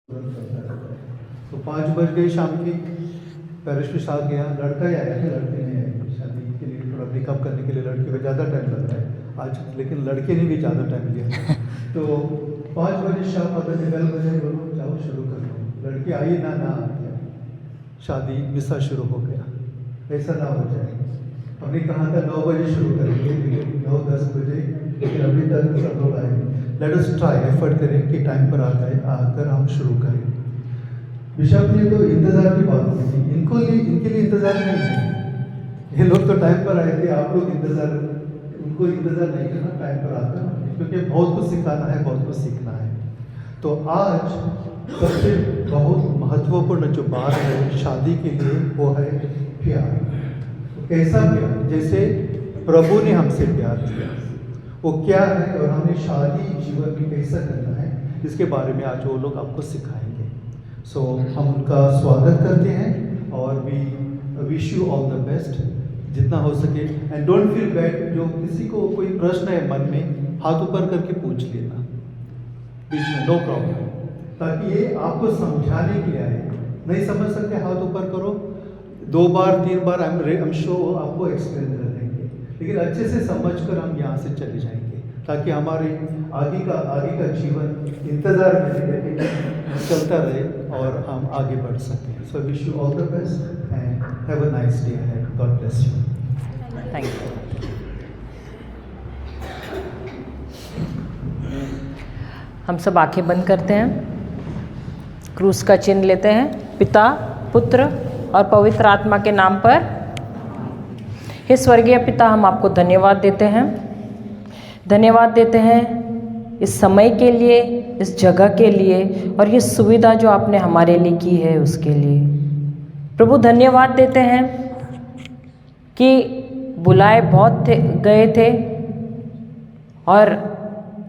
तो 5 बज गई शाम की। पेरिस में शादी गया, लड़का ही आया था, लड़की नहीं आई शादी के लिए। थोड़ा ब्रेकअप करने के लिए लड़की को ज़्यादा टाइम लग रहा है आज, लेकिन लड़के ने भी ज़्यादा टाइम लिया। तो 5 बजे शाम पता नहीं बेल बजे, बोलो जाओ शुरू कर दो। लड़की आई ना आ गया, शादी मिसा शुरू हो गया। ऐसा ना हो जाए। हमने कहा था 9 बजे शुरू करेंगे, लेकिन 9-10 बजे, लेकिन अभी तक सब लोग आए। लेट अस ट्राई, एफर्ट करें कि टाइम पर आकर हम शुरू करें। बिशप ने तो इंतज़ार की बात की थी, इनके लिए इंतज़ार नहीं है। ये लोग तो टाइम पर आए थे, आप लोग उनको इंतज़ार नहीं करना, टाइम पर आकर, क्योंकि बहुत कुछ सिखाना है, बहुत कुछ सीखना है। तो आज सबसे बहुत महत्वपूर्ण जो बात है शादी के लिए वो है प्यार। तो कैसा प्यार? जैसे प्रभु ने हमसे प्यार किया, वो क्या है और हमें शादी जीवन में कैसा करना है, इसके बारे में आज वो लोग आपको सिखाएंगे। सो हम उनका स्वागत करते हैं और we wish you all the best जितना हो सके। एंड डोंट फील बैड, जो किसी को कोई प्रश्न है मन में, हाथ ऊपर करके पूछ लेना बीच में, नो प्रॉब्लम, ताकि ये आपको समझाने के लिए आए। नहीं समझ सकते, हाथ ऊपर करो, 2 बार 3 बार आई एम श्योर आपको एक्सप्लेन कर देंगे, लेकिन अच्छे से समझकर हम यहाँ से चले जाएंगे, ताकि हमारे आगे का जीवन इंतज़ार में चलता रहे और हम आगे बढ़ सकें। So wish you all the best and have a nice day ahead. God bless you. Thank you. हम सब आंखें बंद करते हैं, क्रूस का चिन्ह लेते हैं। पिता, पुत्र और पवित्र आत्मा के नाम पर। हे स्वर्गीय पिता, हम आपको धन्यवाद देते हैं, धन्यवाद देते हैं इस समय के लिए, इस जगह के लिए और ये सुविधा जो आपने हमारे लिए की है उसके लिए। प्रभु धन्यवाद देते हैं कि बुलाए बहुत गए थे और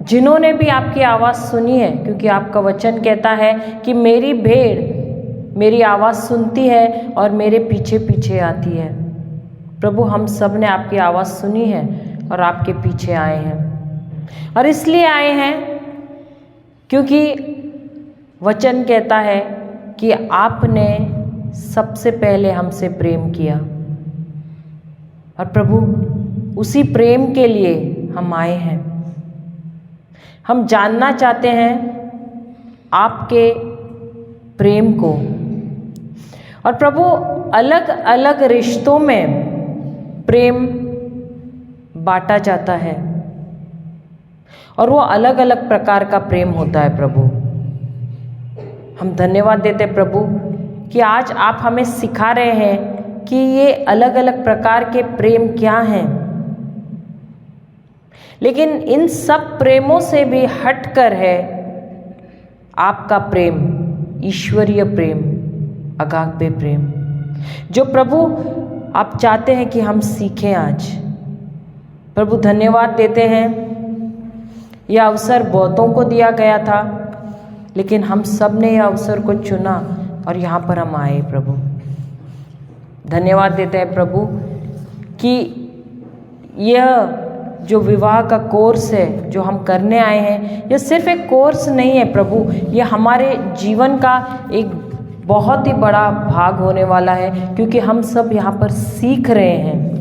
जिन्होंने भी आपकी आवाज़ सुनी है, क्योंकि आपका वचन कहता है कि मेरी भेड़ मेरी आवाज़ सुनती है और मेरे पीछे पीछे आती है। प्रभु हम सब ने आपकी आवाज़ सुनी है और आपके पीछे आए हैं, और इसलिए आए हैं क्योंकि वचन कहता है कि आपने सबसे पहले हमसे प्रेम किया, और प्रभु उसी प्रेम के लिए हम आए हैं। हम जानना चाहते हैं आपके प्रेम को, और प्रभु अलग अलग रिश्तों में प्रेम बांटा जाता है और वो अलग अलग प्रकार का प्रेम होता है। प्रभु हम धन्यवाद देते हैं प्रभु कि आज आप हमें सिखा रहे हैं कि ये अलग अलग प्रकार के प्रेम क्या हैं, लेकिन इन सब प्रेमों से भी हटकर है आपका प्रेम, ईश्वरीय प्रेम, अगापे प्रेम, जो प्रभु आप चाहते हैं कि हम सीखें आज। प्रभु धन्यवाद देते हैं, यह अवसर बहुतों को दिया गया था, लेकिन हम सब ने यह अवसर को चुना और यहाँ पर हम आए। प्रभु धन्यवाद देते हैं प्रभु कि यह जो विवाह का कोर्स है जो हम करने आए हैं, यह सिर्फ एक कोर्स नहीं है प्रभु, यह हमारे जीवन का एक बहुत ही बड़ा भाग होने वाला है, क्योंकि हम सब यहाँ पर सीख रहे हैं।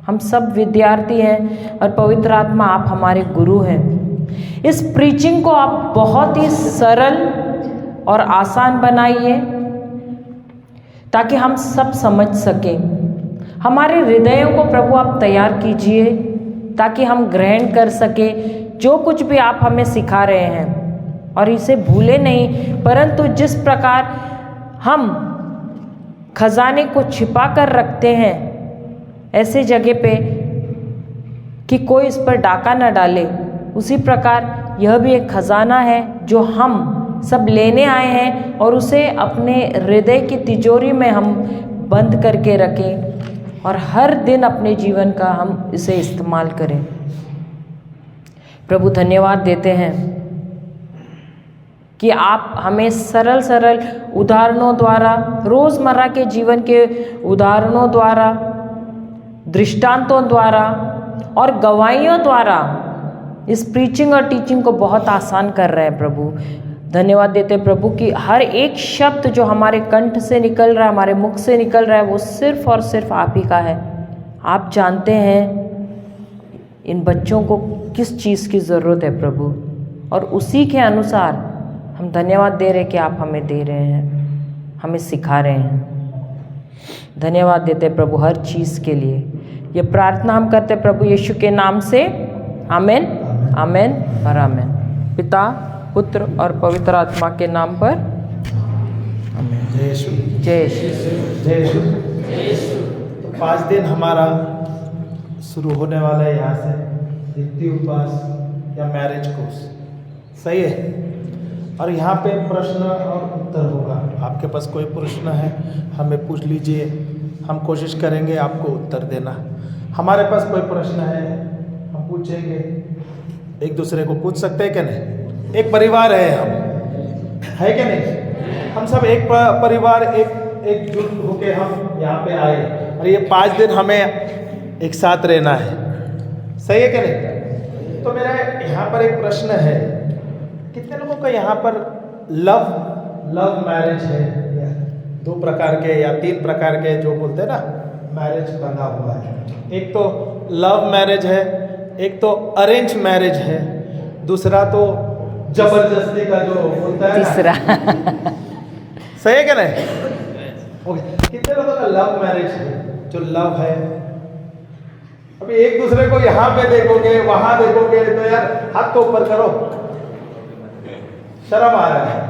हम सब विद्यार्थी हैं और पवित्र आत्मा आप हमारे गुरु हैं। इस प्रीचिंग को आप बहुत ही सरल और आसान बनाइए ताकि हम सब समझ सकें। हमारे हृदयों को प्रभु आप तैयार कीजिए ताकि हम ग्रहण कर सके जो कुछ भी आप हमें सिखा रहे हैं, और इसे भूले नहीं, परंतु जिस प्रकार हम खजाने को छिपा कर रखते हैं ऐसे जगह पे कि कोई इस पर डाका न डाले, उसी प्रकार यह भी एक खजाना है जो हम सब लेने आए हैं और उसे अपने हृदय की तिजोरी में हम बंद करके रखें और हर दिन अपने जीवन का हम इसे इस्तेमाल करें। प्रभु धन्यवाद देते हैं कि आप हमें सरल सरल उदाहरणों द्वारा, रोज़मर्रा के जीवन के उदाहरणों द्वारा, दृष्टांतों द्वारा और गवाहियों द्वारा इस प्रीचिंग और टीचिंग को बहुत आसान कर रहे हैं। प्रभु धन्यवाद देते हैं प्रभु कि हर एक शब्द जो हमारे कंठ से निकल रहा है, हमारे मुख से निकल रहा है, वो सिर्फ और सिर्फ आप ही का है। आप जानते हैं इन बच्चों को किस चीज़ की ज़रूरत है प्रभु, और उसी के अनुसार हम धन्यवाद दे रहे हैं कि आप हमें दे रहे हैं, हमें सिखा रहे हैं। धन्यवाद देते हैं प्रभु हर चीज़ के लिए। ये प्रार्थना हम करते हैं प्रभु यीशु के नाम से, आमीन, आमीन और आमीन। पिता, पुत्र और पवित्र आत्मा के नाम पर आमीन। जय यीशु, जय यीशु, जय यीशु। तो 5 दिन हमारा शुरू होने वाला है यहाँ से, द्वितीय उपवास या मैरिज कोर्स, सही है। और यहाँ पे प्रश्न और उत्तर होगा। आपके पास कोई प्रश्न है हमें पूछ लीजिए, हम कोशिश करेंगे आपको उत्तर देना। हमारे पास कोई प्रश्न है हम पूछेंगे, एक दूसरे को पूछ सकते हैं क्या नहीं? एक परिवार है हम, है क्या नहीं? हम सब एक परिवार, एकजुट होके हम यहाँ पे आए, और ये 5 दिन हमें एक साथ रहना है, सही है क्या नहीं? तो मेरा यहाँ पर एक प्रश्न है, कितने लोगों का यहाँ पर लव मैरिज है, या 2 प्रकार के या 3 प्रकार के जो बोलते हैं ना मैरिज बना हुआ है? एक तो लव मैरिज है, एक तो अरेंज मैरिज है, दूसरा तो जबरदस्ती का जो होता है तीसरा सही है क्या नहीं? ओके, कितने लोगों का लव मैरिज है? जो लव है, अभी एक दूसरे को यहाँ पे देखोगे, वहां देखोगे, तो यार हाथ तो ऊपर करो, शर्म आ रहा है।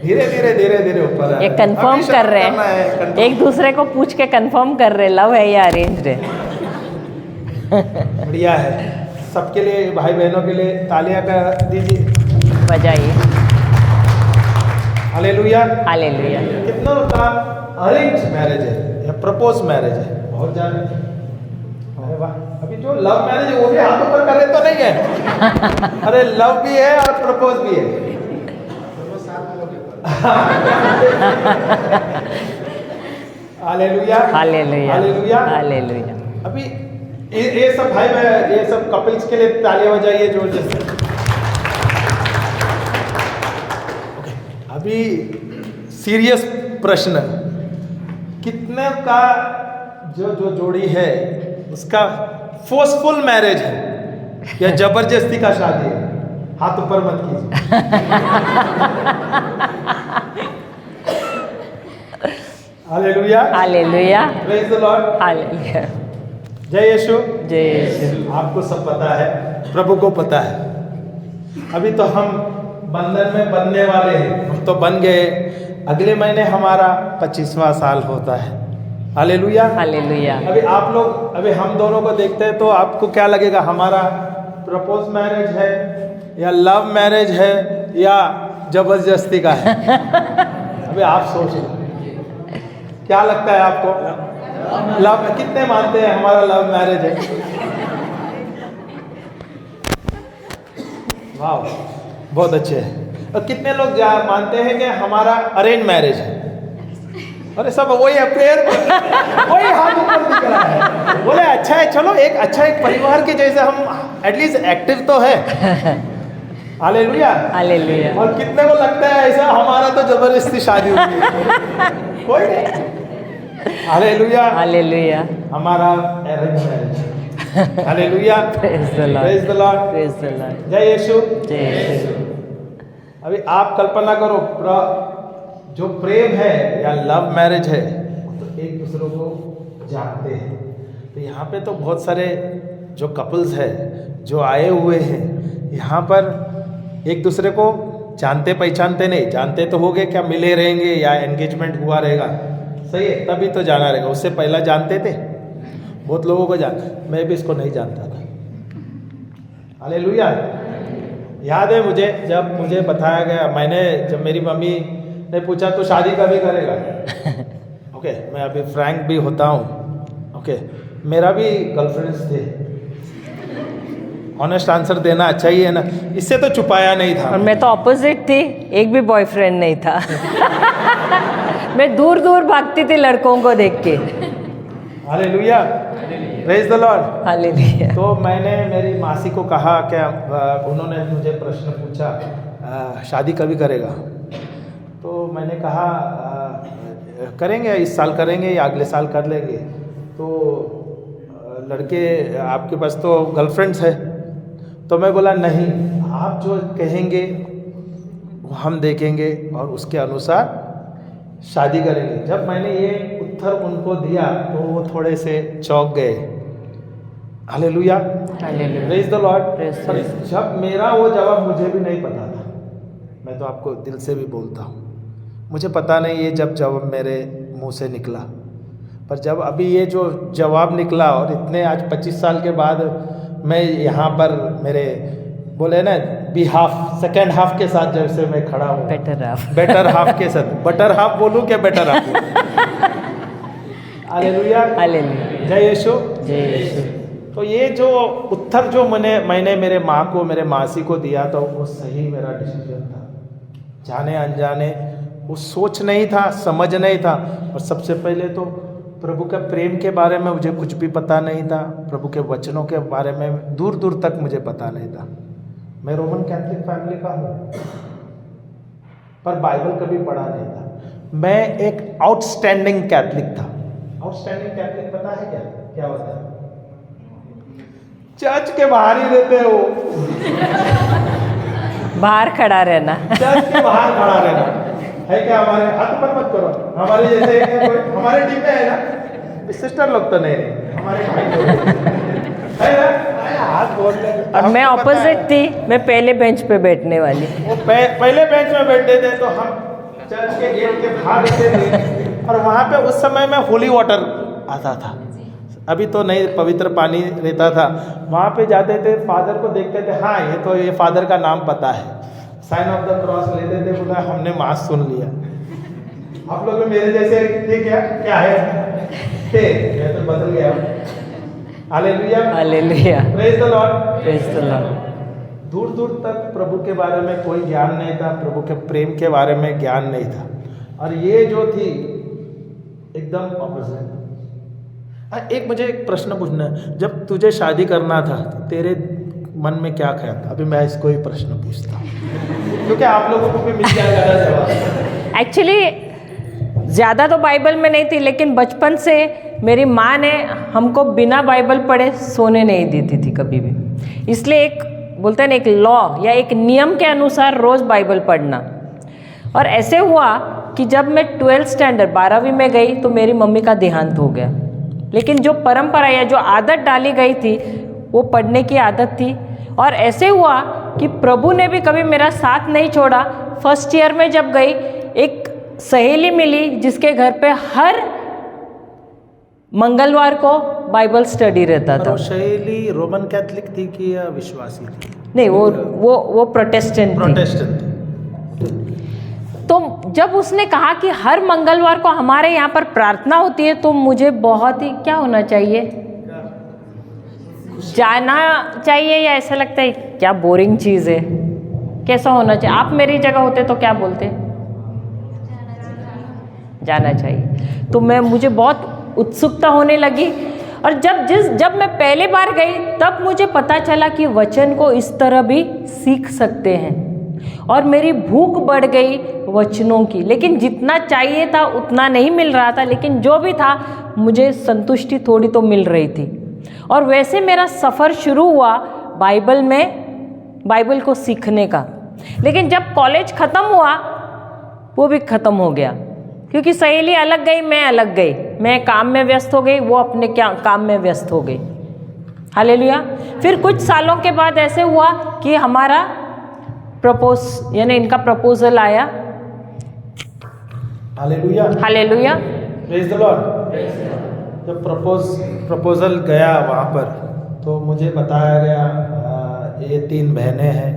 धीरे धीरे ऊपर ये कंफर्म कर रहे हैं, एक दूसरे को पूछ के कंफर्म कर रहे लव है या अरेंज्ड है। बढ़िया है। सबके लिए, भाई बहनों के लिए तालियां कर दीजिए, बजाइए। Hallelujah, hallelujah. कितना का अरेंज मैरिज है या प्रपोज मैरिज है? बहुत ज्यादा। अरे वाह, अभी जो लव मैरिज है वो भी हाथ ऊपर कर रहे तो नहीं है? अरे लव भी है और प्रपोज भी है। Hallelujah, hallelujah, hallelujah, hallelujah. अभी ये सब भाई बहन, ये सब कपल्स के लिए तालियां बजाइए जोर से। ओके, अभी सीरियस प्रश्न, कितने का जो जोड़ी है उसका फोर्सफुल मैरिज है या जबरदस्ती का शादी है? हाथ ऊपर मत कीजिए। Hallelujah, hallelujah, praise the Lord, hallelujah. जय यीशु, जय यीशु। आपको सब पता है, प्रभु को पता है। अभी तो हम बंधन में बंधने वाले हैं, हम तो बन गए। अगले महीने हमारा 25वां साल होता है। Hallelujah, hallelujah. अभी आप लोग, अभी हम दोनों को देखते हैं तो आपको क्या लगेगा, हमारा प्रपोज मैरिज है या लव मैरिज है या जबरदस्ती का है? अभी आप सोच लो, क्या लगता है आपको? लव, कितने मानते हैं हमारा लव मैरिज है? वाह, बहुत अच्छे हैं। और कितने लोग मानते हैं कि हमारा अरेंज मैरिज है? अरे सब वही अपेयर, वही हाथ ऊपर दिख रहा है। बोले अच्छा है, चलो एक परिवार के जैसे हम एटलीस्ट एक्टिव तो है। Hallelujah, hallelujah. और कितने को लगता है ऐसा हमारा तो जबरदस्ती शादी हुई है? कोई नहीं। Hallelujah, hallelujah. हमारा arrange marriage. Hallelujah, praise the Lord, praise the Lord, praise the Lord. जय यीशु, जय यीशु। अभी आप कल्पना करो, जो प्रेम है या लव मैरिज है तो एक दूसरे को जानते हैं। तो यहाँ पे तो बहुत सारे जो कपल्स है जो आए हुए हैं यहाँ पर, एक दूसरे को जानते पहचानते नहीं, जानते तो हो गए, क्या मिले रहेंगे या एंगेजमेंट हुआ रहेगा, सही है, तभी तो जाना रहेगा। उससे पहला जानते थे, बहुत लोगों को मैं भी इसको नहीं जानता था। हालेलुया। याद है मुझे, जब मुझे बताया गया, जब मेरी मम्मी ने पूछा तो शादी कभी करेगा? ओके, मैं अभी फ्रैंक भी होता हूँ। ओके, मेरा भी गर्लफ्रेंड्स थे। ऑनेस्ट आंसर देना अच्छा ही है ना, इससे तो छुपाया नहीं था। और मैं तो ऑपोजिट थी, एक भी बॉयफ्रेंड नहीं था। मैं दूर दूर भागती थी लड़कों को देख के। Hallelujah, praise the Lord, hallelujah. तो मैंने मेरी मासी को कहा, क्या उन्होंने मुझे प्रश्न पूछा, शादी कभी करेगा? तो मैंने कहा करेंगे, इस साल करेंगे या अगले साल कर लेंगे। तो लड़के आपके पास तो गर्लफ्रेंड्स है? तो मैं बोला नहीं, आप जो कहेंगे वो हम देखेंगे और उसके अनुसार शादी करेंगे। जब मैंने ये उत्तर उनको दिया तो वो थोड़े से चौंक गए। Hallelujah, praise the Lord. पर जब मेरा वो जवाब मुझे भी नहीं पता था, मैं तो आपको दिल से भी बोलता हूँ, मुझे पता नहीं ये जब मेरे मुंह से निकला, पर जब अभी ये जो जवाब निकला और इतने आज 25 साल के बाद मैं यहाँ पर मेरे बोले ना सेकेंड हाफ के साथ जैसे मैं खड़ा हूँ, बेटर हाफ के साथ, बटर हाफ बोलूँ क्या बेटर हाफ? हालेलुया, जय यीशु, जय यीशु। तो ये जो उत्तर जो मैंने मेरे माँ को, मेरे मासी को दिया तो वो सही मेरा डिसीजन था। जाने अनजाने वो सोच नहीं था, समझ नहीं था। और सबसे पहले तो प्रभु के प्रेम के बारे में मुझे कुछ भी पता नहीं था, प्रभु के वचनों के बारे में दूर दूर तक मुझे पता नहीं था। मैं रोमन कैथोलिक फैमिली का हूँ, पर बाइबल कभी पढ़ा नहीं था। मैं एक आउटस्टैंडिंग कैथलिक था। आउटस्टैंडिंग कैथलिक पता है क्या होता है? चर्च के बाहर ही रहते हो, बाहर खड़ा रहना, चर्च के बाहर खड़ा रहना है क्या? हमारे हाथ पर मत करो, हमारे जैसे हमारे टीम में है ना, सिस्टर लोग तो नहीं, हमारे भाई लोग है ना, हाथ बोलते। और मैं ऑपोजिट थी, मैं पहले बेंच पे बैठने वाली। वो पहले बेंच में बैठते थे तो हम चर्च के गेट के बाहर रहते थे, और वहाँ पे उस समय में होली वाटर आता था, अभी तो नहीं पवित्र पानी रहता था। वहाँ पे जाते थे, फादर को देखते थे, हाँ ये फादर का नाम पता है, साइन ऑफ द क्रॉस लेते थे, बोला हमने मास सुन लिया। आप लोग मेरे जैसे थे क्या है थे? मैं तो बदल गया। Hallelujah, hallelujah, praise the Lord, praise the Lord. दूर दूर तक प्रभु के बारे में कोई ज्ञान नहीं था, प्रभु के प्रेम के बारे में ज्ञान नहीं था, और ये जो थी एकदम ऑपोजिट। एक मुझे एक प्रश्न पूछना है, जब तुझे शादी करना था तो तेरे मन में क्या ख्याल था? अभी मैं इसको ही प्रश्न पूछता हूँ क्योंकि आप लोगों को भी मिल जाएगा जवाब। एक्चुअली ज़्यादा तो बाइबल में नहीं थी, लेकिन बचपन से मेरी माँ ने हमको बिना बाइबल पढ़े सोने नहीं देती थी कभी भी। इसलिए एक बोलते हैं ना, एक लॉ या एक नियम के अनुसार रोज़ बाइबल पढ़ना। और ऐसे हुआ कि जब मैं 12th स्टैंडर्ड 12वीं में गई तो मेरी मम्मी का देहांत हो गया। लेकिन जो परंपरा या जो आदत डाली गई थी वो पढ़ने की आदत थी। और ऐसे हुआ कि प्रभु ने भी कभी मेरा साथ नहीं छोड़ा। फर्स्ट ईयर में जब गई, एक सहेली मिली जिसके घर पे हर मंगलवार को बाइबल स्टडी रहता था। सहेली रोमन कैथलिक थी कि या विश्वासी थी? नहीं, वो प्रोटेस्टेंट थी। तो जब उसने कहा कि हर मंगलवार को हमारे यहाँ पर प्रार्थना होती है, तो मुझे बहुत ही क्या होना चाहिए, जाना चाहिए, या ऐसा लगता है क्या बोरिंग चीज़ है, कैसा होना चाहिए? आप मेरी जगह होते तो क्या बोलते? जाना चाहिए। तो मुझे बहुत उत्सुकता होने लगी। और जब मैं पहली बार गई तब मुझे पता चला कि वचन को इस तरह भी सीख सकते हैं, और मेरी भूख बढ़ गई वचनों की। लेकिन जितना चाहिए था उतना नहीं मिल रहा था, लेकिन जो भी था मुझे संतुष्टि थोड़ी तो मिल रही थी। और वैसे मेरा सफ़र शुरू हुआ बाइबल को सीखने का। लेकिन जब कॉलेज ख़त्म हुआ वो भी ख़त्म हो गया, क्योंकि सहेली अलग गई, मैं अलग गई। मैं काम में व्यस्त हो गई, वो अपने काम में व्यस्त हो गई। हालेलुया। फिर कुछ सालों के बाद ऐसे हुआ कि हमारा यानी इनका प्रपोजल आया। Hallelujah, hallelujah, praise the Lord. जब प्रपोजल गया वहाँ पर तो मुझे बताया गया ये 3 बहनें हैं,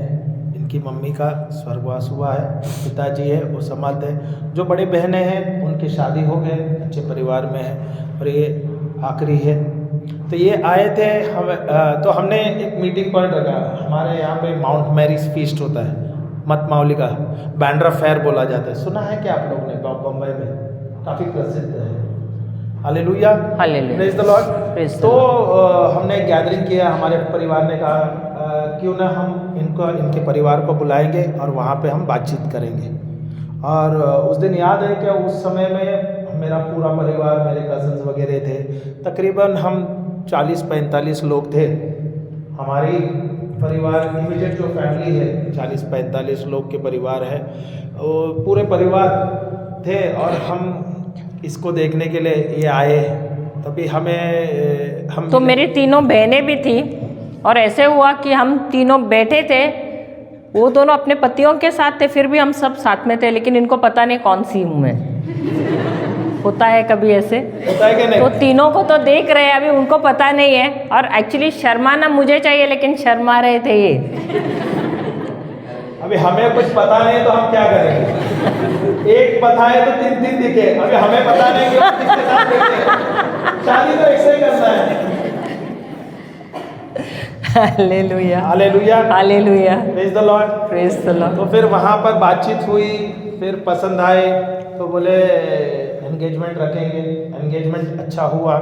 इनकी मम्मी का स्वर्गवास हुआ है, पिताजी है वो संभालते हैं। जो बड़ी बहनें हैं उनकी शादी हो गई, अच्छे परिवार में है, और ये आखिरी है। तो ये आए थे तो हमने एक मीटिंग पॉइंट रखा। हमारे यहाँ पे माउंट मैरीज फीस्ट होता है, मत माउली का बैंड्रा फेयर बोला जाता है। सुना है क्या आप लोगों ने? बम्बई में काफ़ी प्रसिद्ध है। Hallelujah, hallelujah. Praise the Lord. Praise the तो हमने गैदरिंग किया, हमारे परिवार ने कहा क्यों ना हम इनके परिवार को बुलाएंगे और वहाँ पे हम बातचीत करेंगे। और उस दिन याद है कि उस समय में मेरा पूरा परिवार, मेरे कजन्स वगैरह थे, तकरीबन हम 40-45 लोग थे। हमारी परिवार इमीडिएट जो फैमिली है 40-45 लोग के परिवार है, वो पूरे परिवार थे और हम इसको देखने के लिए ये आए। तभी हम तो मेरी तीनों बहनें भी थी और ऐसे हुआ कि हम तीनों बैठे थे, वो दोनों अपने पतियों के साथ थे, फिर भी हम सब साथ में थे, लेकिन इनको पता नहीं कौन सी हूँ मैं। होता है कभी ऐसे, होता है कि नहीं? तो तीनों को तो देख रहे हैं, अभी उनको पता नहीं है। और एक्चुअली शर्माना मुझे चाहिए, लेकिन शर्मा रहे थे ये। अभी हमें कुछ पता नहीं तो हम क्या करेंगे? एक पता है तो 3 दिखे, अभी हमें पता नहीं कि हम किसके साथ देखें। शादी तो ऐसे ही करना है। Hallelujah, hallelujah, hallelujah, praise the Lord, praise the Lord. तो फिर वहाँ पर बातचीत हुई, फिर पसंद आए तो बोले एंगेजमेंट रखेंगे। एंगेजमेंट अच्छा हुआ।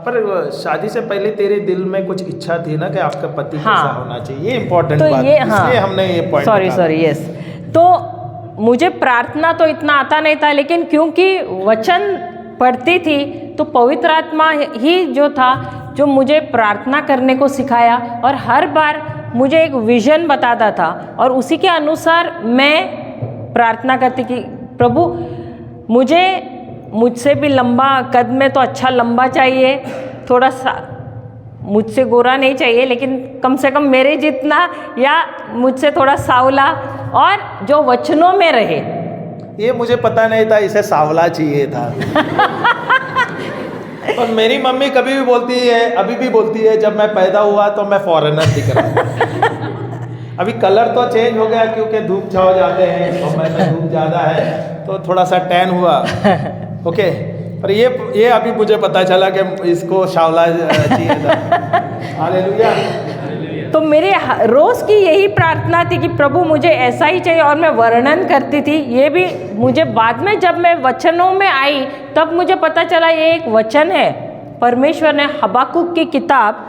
पर शादी से पहले तेरे दिल में कुछ इच्छा थी ना कि आपका पति कैसा होना चाहिए? ये इम्पोर्टेंट तो बात, ये इसलिए हमने ये पॉइंट सॉरी यस। तो मुझे प्रार्थना तो इतना आता नहीं था, लेकिन क्योंकि वचन पढ़ती थी तो पवित्र आत्मा ही जो था जो मुझे प्रार्थना करने को सिखाया, और हर बार मुझे एक विजन बताता था और उसी के अनुसार मैं प्रार्थना करती कि प्रभु मुझसे भी लंबा कद में तो अच्छा लंबा चाहिए, थोड़ा सा मुझसे गोरा नहीं चाहिए, लेकिन कम से कम मेरे जितना या मुझसे थोड़ा सावला, और जो वचनों में रहे। ये मुझे पता नहीं था इसे सावला चाहिए था। और मेरी मम्मी कभी भी बोलती है, अभी भी बोलती है, जब मैं पैदा हुआ तो मैं फॉरेनर दिख रहा था। अभी कलर तो चेंज हो गया क्योंकि धूप छाव जाते हैं और मैं धूप ज़्यादा है तो थोड़ा सा टैन हुआ। ओके, पर ये अभी मुझे पता चला कि इसको सावला चाहिए था। हालेलुया। तो मेरे रोज़ की यही प्रार्थना थी कि प्रभु मुझे ऐसा ही चाहिए, और मैं वर्णन करती थी। ये भी मुझे बाद में जब मैं वचनों में आई तब मुझे पता चला ये एक वचन है। परमेश्वर ने हबाकुक की किताब,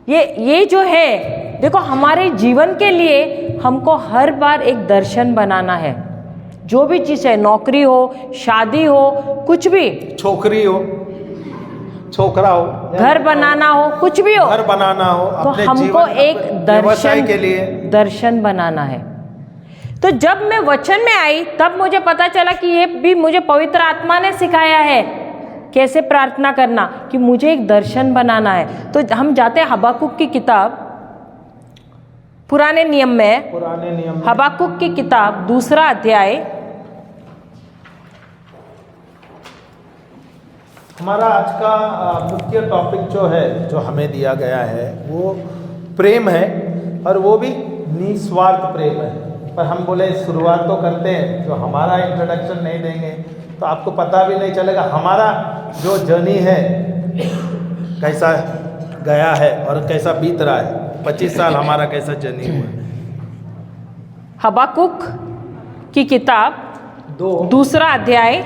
ये जो है, देखो हमारे जीवन के लिए हमको हर बार एक दर्शन बनाना है। जो भी चीज़ है, नौकरी हो, शादी हो, कुछ भी, छोकरी हो, छोकरा हो, घर बनाना हो, कुछ भी हो, घर बनाना हो, तो अपने हमको जीवन, एक व्यवसाय के लिए दर्शन बनाना है। तो जब मैं वचन में आई तब मुझे पता चला कि ये भी मुझे पवित्र आत्मा ने सिखाया है कैसे प्रार्थना करना, कि मुझे एक दर्शन बनाना है। तो हम जाते हैं हबाकुक की किताब, पुराने नियम में हबाकुक की किताब 2 अध्याय। हमारा आज का मुख्य टॉपिक जो है, जो हमें दिया गया है, वो प्रेम है, और वो भी निस्वार्थ प्रेम है। पर हम बोले शुरुआत तो करते हैं, जो हमारा इंट्रोडक्शन नहीं देंगे तो आपको पता भी नहीं चलेगा हमारा जो जर्नी है कैसा गया है और कैसा बीत रहा है। 25 साल हमारा कैसा जर्नी हुआ। हबाकुक की किताब 2 अध्याय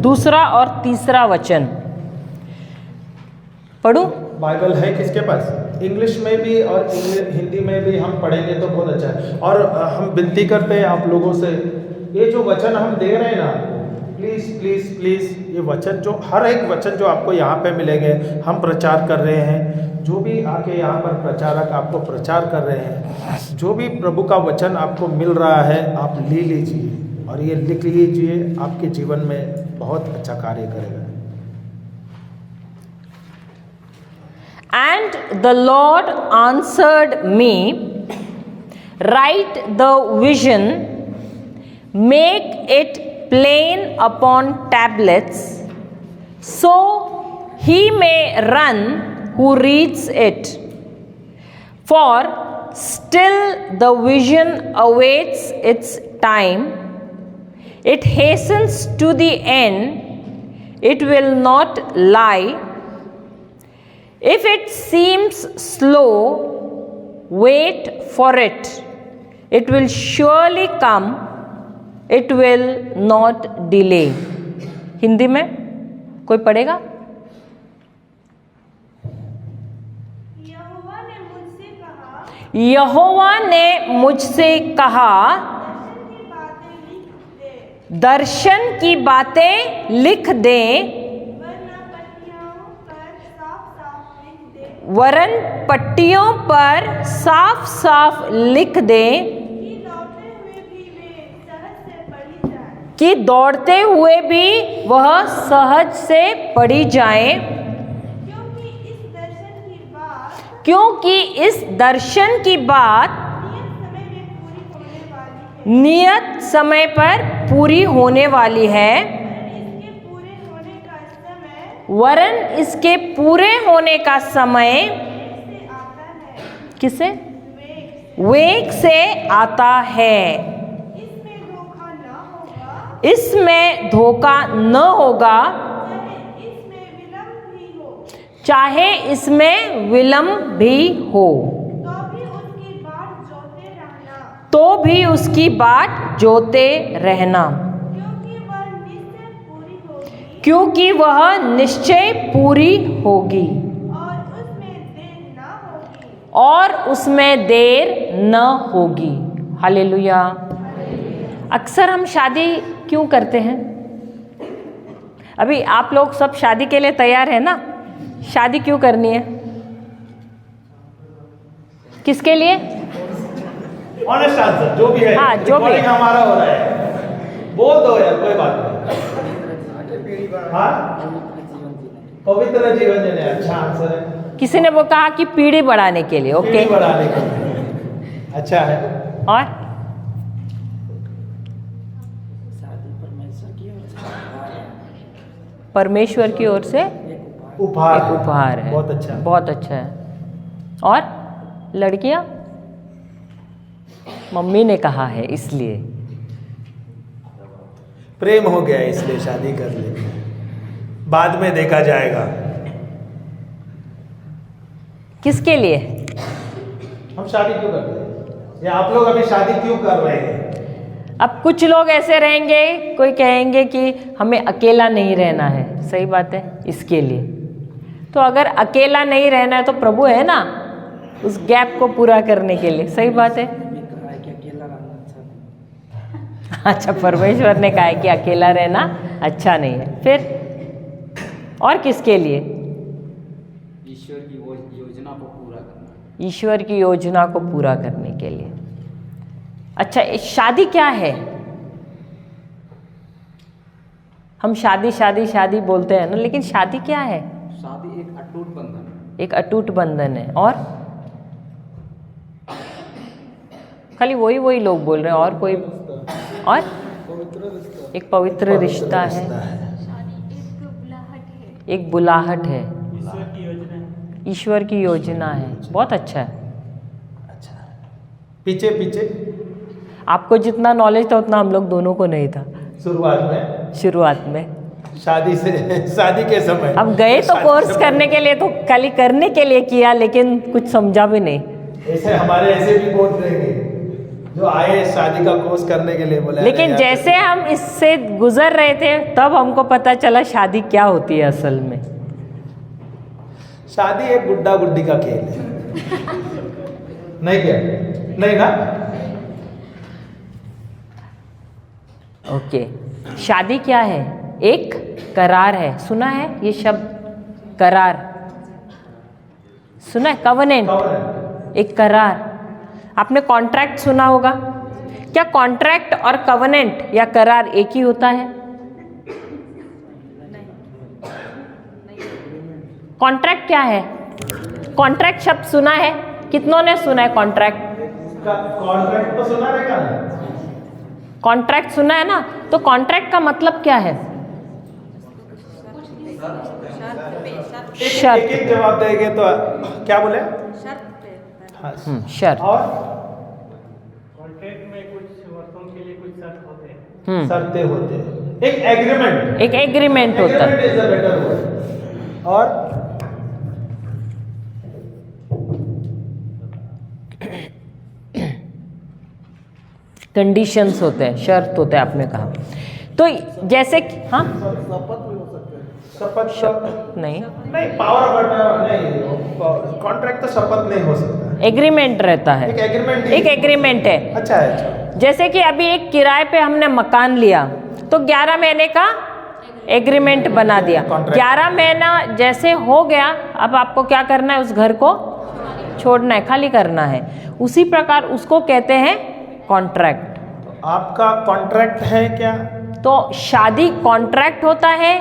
2 और 3 वचन पढ़ूं? बाइबल है किसके पास? इंग्लिश में भी और हिंदी में भी हम पढ़ेंगे तो बहुत अच्छा है। और हम विनती करते हैं आप लोगों से, ये जो वचन हम दे रहे हैं ना, प्लीज़ प्लीज़ प्लीज़, ये वचन जो हर एक वचन जो आपको यहाँ पे मिलेंगे, हम प्रचार कर रहे हैं, जो भी आके यहाँ पर प्रचारक आपको प्रचार कर रहे हैं, जो भी प्रभु का वचन आपको मिल रहा है, आप ले लीजिए और ये लिख लीजिए, आपके जीवन में बहुत अच्छा कार्य करेगा। And the Lord answered me, write the vision, make it plain upon tablets, so he may run who reads it. For still the vision awaits its time, it hastens to the end, it will not lie. If it seems slow, wait for it. It will surely come. It will not delay. Hindi में कोई पढ़ेगा? यहोवा ने मुझसे कहा दर्शन की बातें लिख दे, वरन पट्टियों पर साफ साफ लिख दे कि दौड़ते हुए भी वह सहज से पढ़ी जाए, क्योंकि इस दर्शन की बात नियत समय पर पूरी होने वाली है, वरन इसके पूरे होने का समय किसे? वेग से आता है। इसमें धोखा न होगा, चाहे इसमें विलंब भी हो, तो भी उसकी बाट जोते रहना, क्योंकि वह निश्चय पूरी होगी और उसमें देर न होगी। हालेलुया। अक्सर हम शादी क्यों करते हैं? अभी आप लोग सब शादी के लिए तैयार है ना? शादी क्यों करनी है? किसके लिए? ऑनेस्ट आंसर जो भी है। हाँ, जो भी है। हमारा हो रहा है, बोल दो यार, कोई बात नहीं। हाँ, पवित्र जीवन जीने। अच्छा आंसर है। किसी ने वो कहा कि पीढ़ी बढ़ाने के लिए। ओके, पीढ़ी बढ़ाने के लिए। अच्छा है। और परमेश्वर की ओर से उपहार। एक उपहार है। बहुत अच्छा, बहुत अच्छा है। और लड़कियां, मम्मी ने कहा है इसलिए प्रेम हो गया इसलिए शादी कर ले, बाद में देखा जाएगा। किसके लिए? हम शादी क्यों करते हैं, या आप लोग अभी शादी क्यों कर रहे हैं? अब कुछ लोग ऐसे रहेंगे, कोई कहेंगे कि हमें अकेला नहीं रहना है। सही बात है, इसके लिए तो अगर अकेला नहीं रहना है तो प्रभु है ना उस गैप को पूरा करने के लिए। सही बात है। अच्छा, परमेश्वर ने कहा है कि अकेला रहना अच्छा नहीं है। फिर और किसके लिए? ईश्वर की योजना को पूरा करना। ईश्वर की योजना को पूरा करने के लिए। अच्छा, शादी क्या है? हम शादी शादी शादी बोलते हैं ना, लेकिन शादी क्या है? शादी एक अटूट बंधन है। एक अटूट बंधन है। और खाली वही लोग बोल रहे हैं, और कोई? और एक पवित्र रिश्ता है, एक बुलाहट है, ईश्वर की योजना है। बहुत अच्छा है। अच्छा, पीछे पीछे आपको जितना नॉलेज था उतना हम लोग दोनों को नहीं था शुरुआत में। शादी के समय अब गए तो कोर्स करने के लिए, तो खाली करने के लिए किया, लेकिन कुछ समझा भी नहीं। ऐसे हमारे ऐसे भी बहुत रहेंगे जो आए शादी का कोर्स करने के लिए, बोले। लेकिन जैसे हम इससे गुजर रहे थे तब हमको पता चला शादी क्या होती है असल में। शादी एक गुड्डा गुड्डी का खेल है। नहीं क्या? नहीं ना? ओके, शादी क्या है? एक करार है। सुना है ये शब्द, करार? सुना है? कवनेंट, एक करार। आपने कॉन्ट्रैक्ट सुना होगा। क्या कॉन्ट्रैक्ट और कवनेंट या करार एक ही होता है? कॉन्ट्रैक्ट क्या है? कॉन्ट्रैक्ट शब्द सुना है? कितनों ने सुना है कॉन्ट्रैक्ट? कॉन्ट्रैक्ट तो सुना रहेगा ना? कॉन्ट्रैक्ट सुना है ना? तो कॉन्ट्रैक्ट का मतलब क्या है? शर्त। एक जवाब देंगे तो क्या बोले? हाँ, शर्त। और कॉन्ट्रैक्ट में कुछ वर्षों के लिए कुछ शर्त होते हैं। शर्तें होते हैं, एक एग्रीमेंट। एक एग्रीमेंट होता है। Is a better word. और कंडीशंस होते हैं, शर्त होते हैं, आपने कहा। तो जैसे कि हाँ, शपथ नहीं, नहीं, पावर ऑफ नहीं, कॉन्ट्रैक्ट तो शपथ नहीं हो सकता। एग्रीमेंट रहता है, एक एग्रीमेंट, एक एग्रीमेंट है। अच्छा है, अच्छा। जैसे कि अभी एक किराए पे हमने मकान लिया तो 11 महीने का एग्रीमेंट बना दिया। Contract। 11 महीना जैसे हो गया, अब आपको क्या करना है, उस घर को छोड़ना है, खाली करना है। उसी प्रकार उसको कहते हैं कॉन्ट्रैक्ट। आपका कॉन्ट्रैक्ट है क्या? तो शादी कॉन्ट्रैक्ट होता है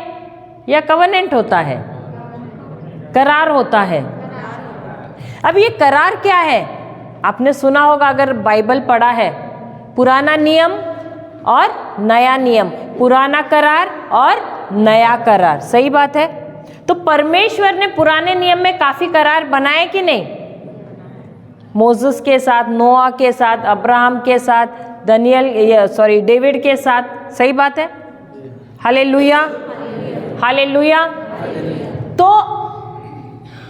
या कवनेंट होता है? करार होता है। अब ये करार क्या है? आपने सुना होगा, अगर बाइबल पढ़ा है, पुराना नियम और नया नियम, पुराना करार और नया करार। सही बात है। तो परमेश्वर ने पुराने नियम में काफी करार बनाए कि नहीं? मोसेस के साथ, नोआ के साथ, अब्राहम के साथ, डेविड के साथ। सही बात है। Hallelujah, hallelujah. तो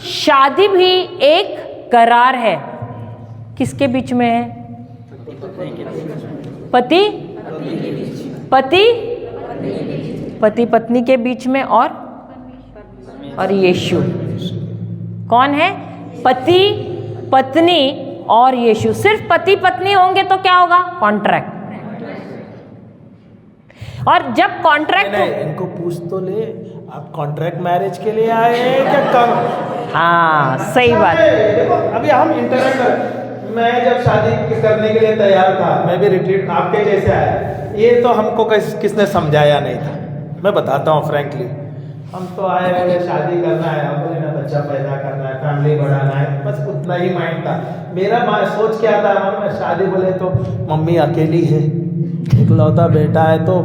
शादी भी एक करार है। किसके बीच में है? पति पत्नी के बीच में, और यीशु। कौन है? पति, पत्नी और यीशु। सिर्फ पति पत्नी होंगे तो क्या होगा? कॉन्ट्रैक्ट। और जब कॉन्ट्रैक्ट, इनको पूछ तो ले, आप कॉन्ट्रैक्ट मैरिज के लिए आए हैं क्या? कब? हाँ, सही बात। देखो, अभी हम इंटरनेट, मैं जब शादी करने के लिए तैयार था, मैं भी रिट्रीट आपके जैसे आया। ये तो हमको किसने समझाया नहीं था। मैं बताता हूँ फ्रैंकली, हम तो आए हुए शादी करना है, हमको ना बच्चा पैदा करना है, फैमिली बढ़ाना है, बस उतना ही माइंड था मेरा। सोच क्या था, मैं शादी बोले तो मम्मी अकेली है, इकलौता बेटा है, तो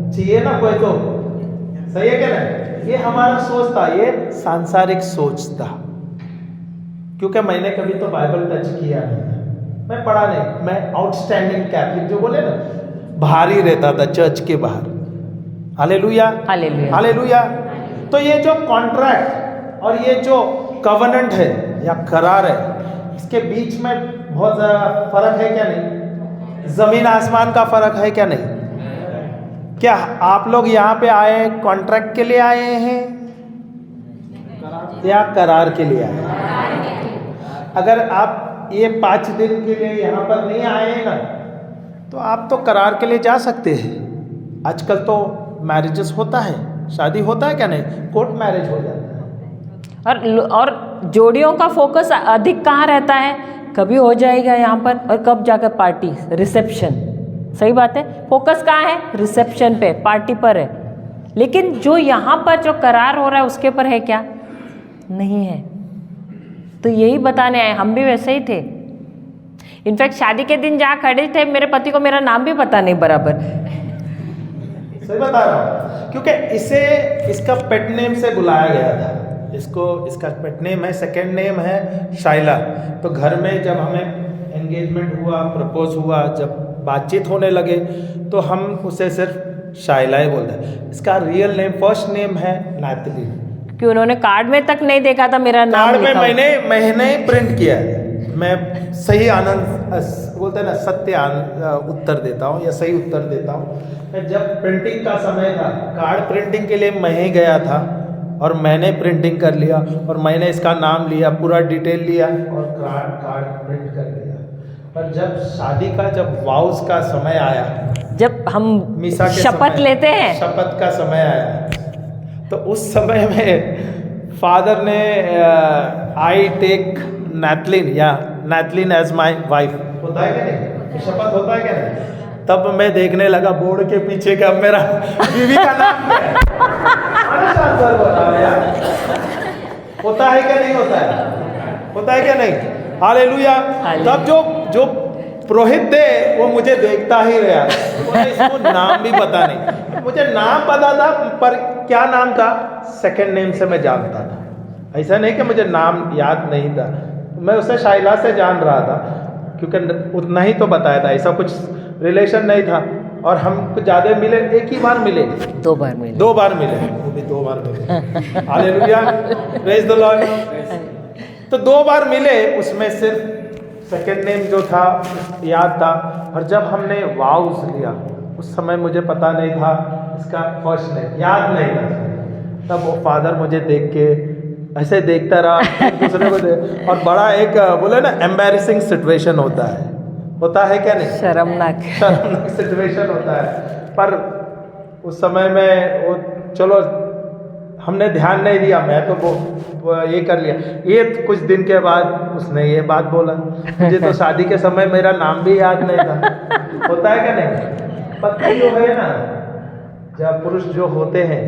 चाहिए ना कोई, तो सही है क्या नहीं? ये हमारा सोच था, ये सांसारिक सोच था, क्योंकि मैंने कभी तो बाइबल टच किया नहीं था, मैं पढ़ा नहीं। मैं आउटस्टैंडिंग कैथलिक जो बोले ना, बाहर ही रहता था, चर्च के बाहर। Hallelujah, hallelujah, hallelujah. तो ये जो कॉन्ट्रैक्ट और ये जो कवनेंट है या करार है, इसके बीच में बहुत फर्क है क्या नहीं? जमीन आसमान का फर्क है क्या नहीं? क्या आप लोग यहाँ पे आए कॉन्ट्रैक्ट के लिए आए हैं या करार के लिए आए हैं? अगर आप ये 5 दिन के लिए यहाँ पर नहीं आए हैं ना, तो आप तो करार के लिए जा सकते हैं। आजकल तो मैरिजेस होता है, शादी होता है क्या नहीं, कोर्ट मैरिज हो जाता है। और जोड़ियों का फोकस अधिक कहाँ रहता है? कभी हो जाएगा यहाँ पर, और कब जाकर पार्टी, रिसेप्शन। सही बात है। फोकस कहाँ है? रिसेप्शन पे, पार्टी पर है। लेकिन जो यहाँ पर जो करार हो रहा है उसके पर है क्या? नहीं है। तो यही बताने आए, हम भी वैसे ही थे। इनफैक्ट शादी के दिन जहाँ खड़े थे, मेरे पति को मेरा नाम भी पता नहीं बराबर। सही बता रहा हूँ, क्योंकि इसे इसका पेट नेम से बुलाया गया था। इसका पेट नेम है, सेकंड नेम है शाइला। तो घर में जब हमें एंगेजमेंट हुआ, प्रपोज हुआ, जब बातचीत होने लगे, तो हम उसे सिर्फ शाइला ही बोलते हैं। इसका रियल नेम, फर्स्ट नेम है नैथलीन। कि उन्होंने कार्ड में तक नहीं देखा था मेरा नाम। कार्ड में मैंने प्रिंट किया है। मैं सही आनंद बोलते हैं ना, सत्य उत्तर देता हूँ या सही उत्तर देता हूँ। जब प्रिंटिंग का समय था, कार्ड प्रिंटिंग के लिए मैं ही गया था और मैंने प्रिंटिंग कर लिया और मैंने इसका नाम लिया, पूरा डिटेल लिया और कार्ड प्रिंट कर लिया। पर जब शादी का, जब वाउस का समय आया, जब हम मीसा के शपथ लेते हैं, शपथ का समय आया, तो उस समय में फादर ने आई टेक नैथलीन या नैथलीन एज माई वाइफ, होता है क्या नहीं, शपथ होता है क्या नहीं। तब मैं देखने लगा बोर्ड के पीछे का मेरा बीवी का नाम क्या है। होता है क्या नहीं होता है? होता है क्या नहीं? हालेलुया। तब जो पुरोहित थे वो मुझे देखता ही रहा, इसको नाम भी पता नहीं। मुझे नाम पता था, पर क्या नाम था सेकंड नेम से मैं जानता था। ऐसा नहीं कि मुझे नाम याद नहीं था, मैं उसे शाइला से जान रहा था, क्योंकि उतना ही तो बताया था, ऐसा कुछ रिलेशन नहीं था। और हम कुछ ज़्यादा मिले, एक ही बार मिले, 2 बार मिले, 2 बार मिले, वो भी 2 बार मिले। Hallelujah, praise the Lord. तो 2 बार मिले, उसमें सिर्फ सेकंड नेम जो था याद था। और जब हमने वाउस लिया, उस समय मुझे पता नहीं था इसका फर्स्ट नेम, याद नहीं था। तब वो फादर मुझे देख के ऐसे देखता रहा, दूसरे को देख, और बड़ा एक बोले ना एम्बैरेसिंग सिचुएशन होता है क्या नहीं? शर्मनाक सिचुएशन होता है। पर उस समय में वो चलो हमने ध्यान नहीं दिया, मैं तो वो ये कर लिया। ये कुछ दिन के बाद उसने ये बात बोला, मुझे तो शादी के समय मेरा नाम भी याद नहीं था। होता है क्या नहीं? पति जो है ना, जब पुरुष जो होते हैं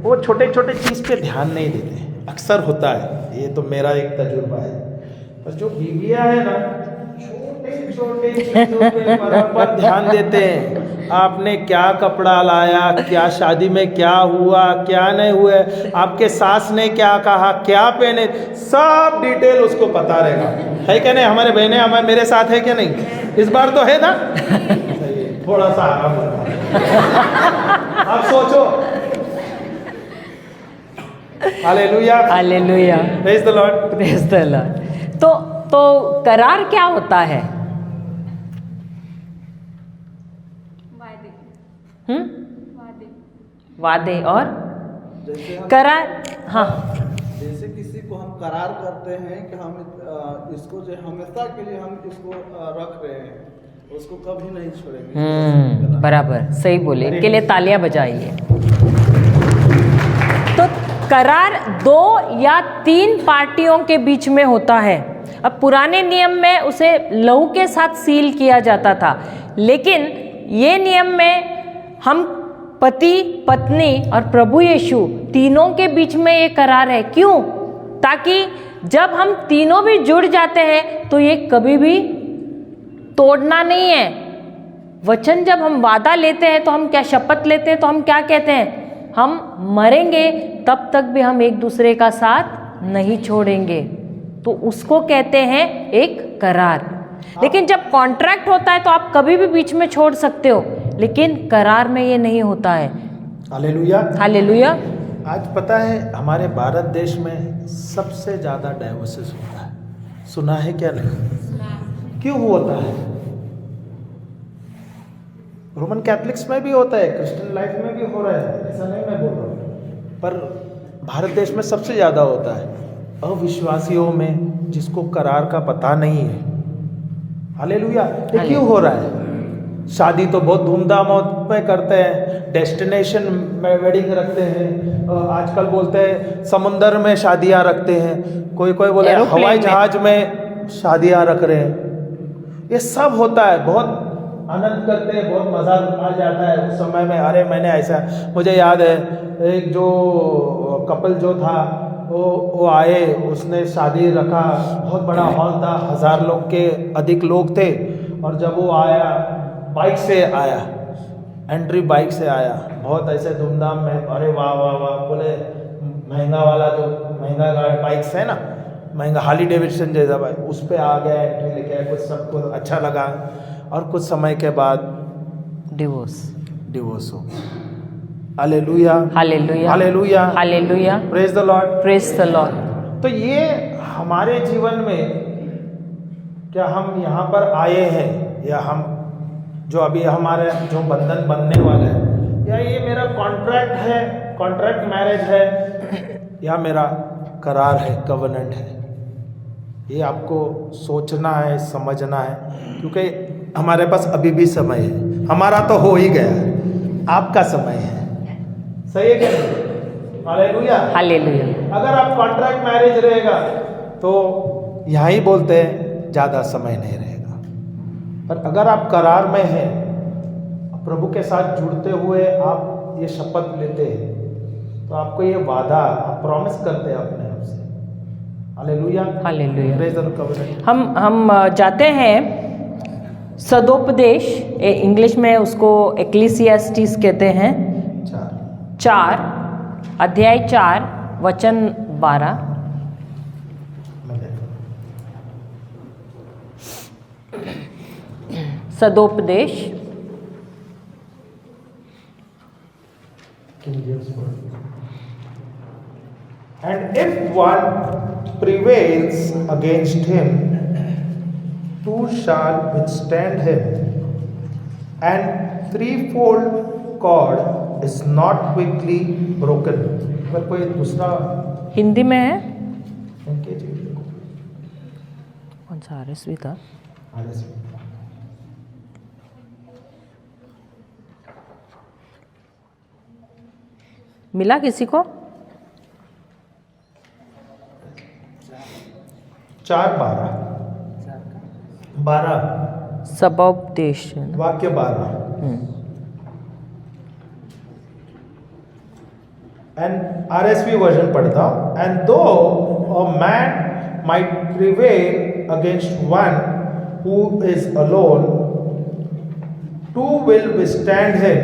वो छोटे छोटे चीज़ पे ध्यान नहीं देते, अक्सर होता है। ये तो मेरा एक तजुर्बा है। पर जो बीवियाँ है ना, छोटे छोटे चीज़ों पे बराबर ध्यान देते हैं। आपने क्या कपड़ा लाया, क्या शादी में क्या हुआ, क्या नहीं हुआ, आपके सास ने क्या कहा, क्या पहने, सब डिटेल उसको पता रहेगा। है क्या नहीं? हमारे बहनें हमारे मेरे साथ है क्या नहीं? इस बार तो है ना? थोड़ा सा आराम आप सोचो। Hallelujah, hallelujah, praise the Lord, praise the Lord. तो करार क्या होता है? वादे और करार। हाँ, जैसे किसी को हम करार करते हैं कि हम इसको जो हमेशा के लिए हम इसको रख रहे हैं, उसको कभी नहीं छोड़ेंगे। बराबर, सही बोले। इनके लिए तालियां बजाइए। तो करार 2 या 3 पार्टियों के बीच में होता है। अब पुराने नियम में उसे लहू के साथ सील किया जाता था, लेकिन ये नियम में हम पति पत्नी और प्रभु यीशु तीनों के बीच में ये करार है। क्यों? ताकि जब हम तीनों भी जुड़ जाते हैं तो ये कभी भी तोड़ना नहीं है। वचन जब हम वादा लेते हैं तो हम क्या शपथ लेते हैं, तो हम क्या कहते हैं? हम मरेंगे तब तक भी हम एक दूसरे का साथ नहीं छोड़ेंगे। तो उसको कहते हैं एक करार। लेकिन जब कॉन्ट्रैक्ट होता है तो आप कभी भी बीच में छोड़ सकते हो, लेकिन करार में ये नहीं होता है। Hallelujah, hallelujah. आज पता है हमारे भारत देश में सबसे ज़्यादा डाइवोर्सेस होता है, सुना है क्या नहीं? क्यों होता है? रोमन कैथलिक्स में भी होता है, क्रिश्चियन लाइफ में भी हो रहा है, ऐसा नहीं मैं बोल रहा हूँ, पर भारत देश में सबसे ज़्यादा होता है अविश्वासियों में, जिसको करार का पता नहीं है। हालेलुया। ये क्यों हो रहा है? शादी तो बहुत धूमधाम में करते हैं, डेस्टिनेशन में वेडिंग रखते हैं, आजकल बोलते हैं समुंदर में शादियां रखते हैं, कोई बोले हवाई जहाज में शादियां रख रहे हैं। ये सब होता है, बहुत आनंद करते हैं, बहुत मज़ा आ जाता है उस समय में। अरे मैंने ऐसा, मुझे याद है एक जो कपल जो था वो आए, उसने शादी रखा, बहुत बड़ा हॉल था, 1000 लोग के अधिक लोग थे। और जब वो आया, बाइक से आया, एंट्री बाइक से आया, बहुत ऐसे धूमधाम में, अरे वाह वाह वाह, बोले महंगा वाला जो महंगा बाइक्स है ना, महंगा हार्ली डेविडसन जैसा बाइक, उस पर आ गया, एंट्री लेके आया, कुछ सबको अच्छा लगा। और कुछ समय के बाद डिवोर्स हो। Hallelujah, hallelujah, hallelujah, hallelujah, praise the Lord, praise the Lord. तो ये हमारे जीवन में, क्या हम यहाँ पर आए हैं, या हम जो अभी हमारे जो बंधन बनने वाला है, या ये मेरा कॉन्ट्रैक्ट है, कॉन्ट्रैक्ट मैरिज है, या मेरा करार है, कवनेंट है? ये आपको सोचना है, समझना है, क्योंकि हमारे पास अभी भी समय है। हमारा तो हो ही गया, आपका समय है। सही है क्या? Hallelujah, hallelujah. अगर आप कॉन्ट्रैक्ट मैरिज रहेगा तो यहाँ ही बोलते हैं ज़्यादा समय नहीं रहेगा, पर अगर आप करार में हैं, प्रभु के साथ जुड़ते हुए आप ये शपथ लेते हैं, तो आपको ये वादा आप प्रॉमिस करते हैं अपने आप से। Hallelujah, hallelujah. Praise the Lord. हम जाते हैं सदोपदेश, इंग्लिश में उसको एक्लीसियास्टिस कहते हैं, 4 अध्याय 4 वचन 12। सदोपदेश। And if one prevails against him, 2 shall withstand him, and 3-fold cord is not quickly broken. अगर कोई दूसरा हिंदी में है NKJ कौन सा RSV था? RSV मिला किसी को? 4:12 सबोपदेश है ना? वाक्य 12 and RSV version पढ़ता हूँ. And though a man might prevail against one who is alone, two will withstand him.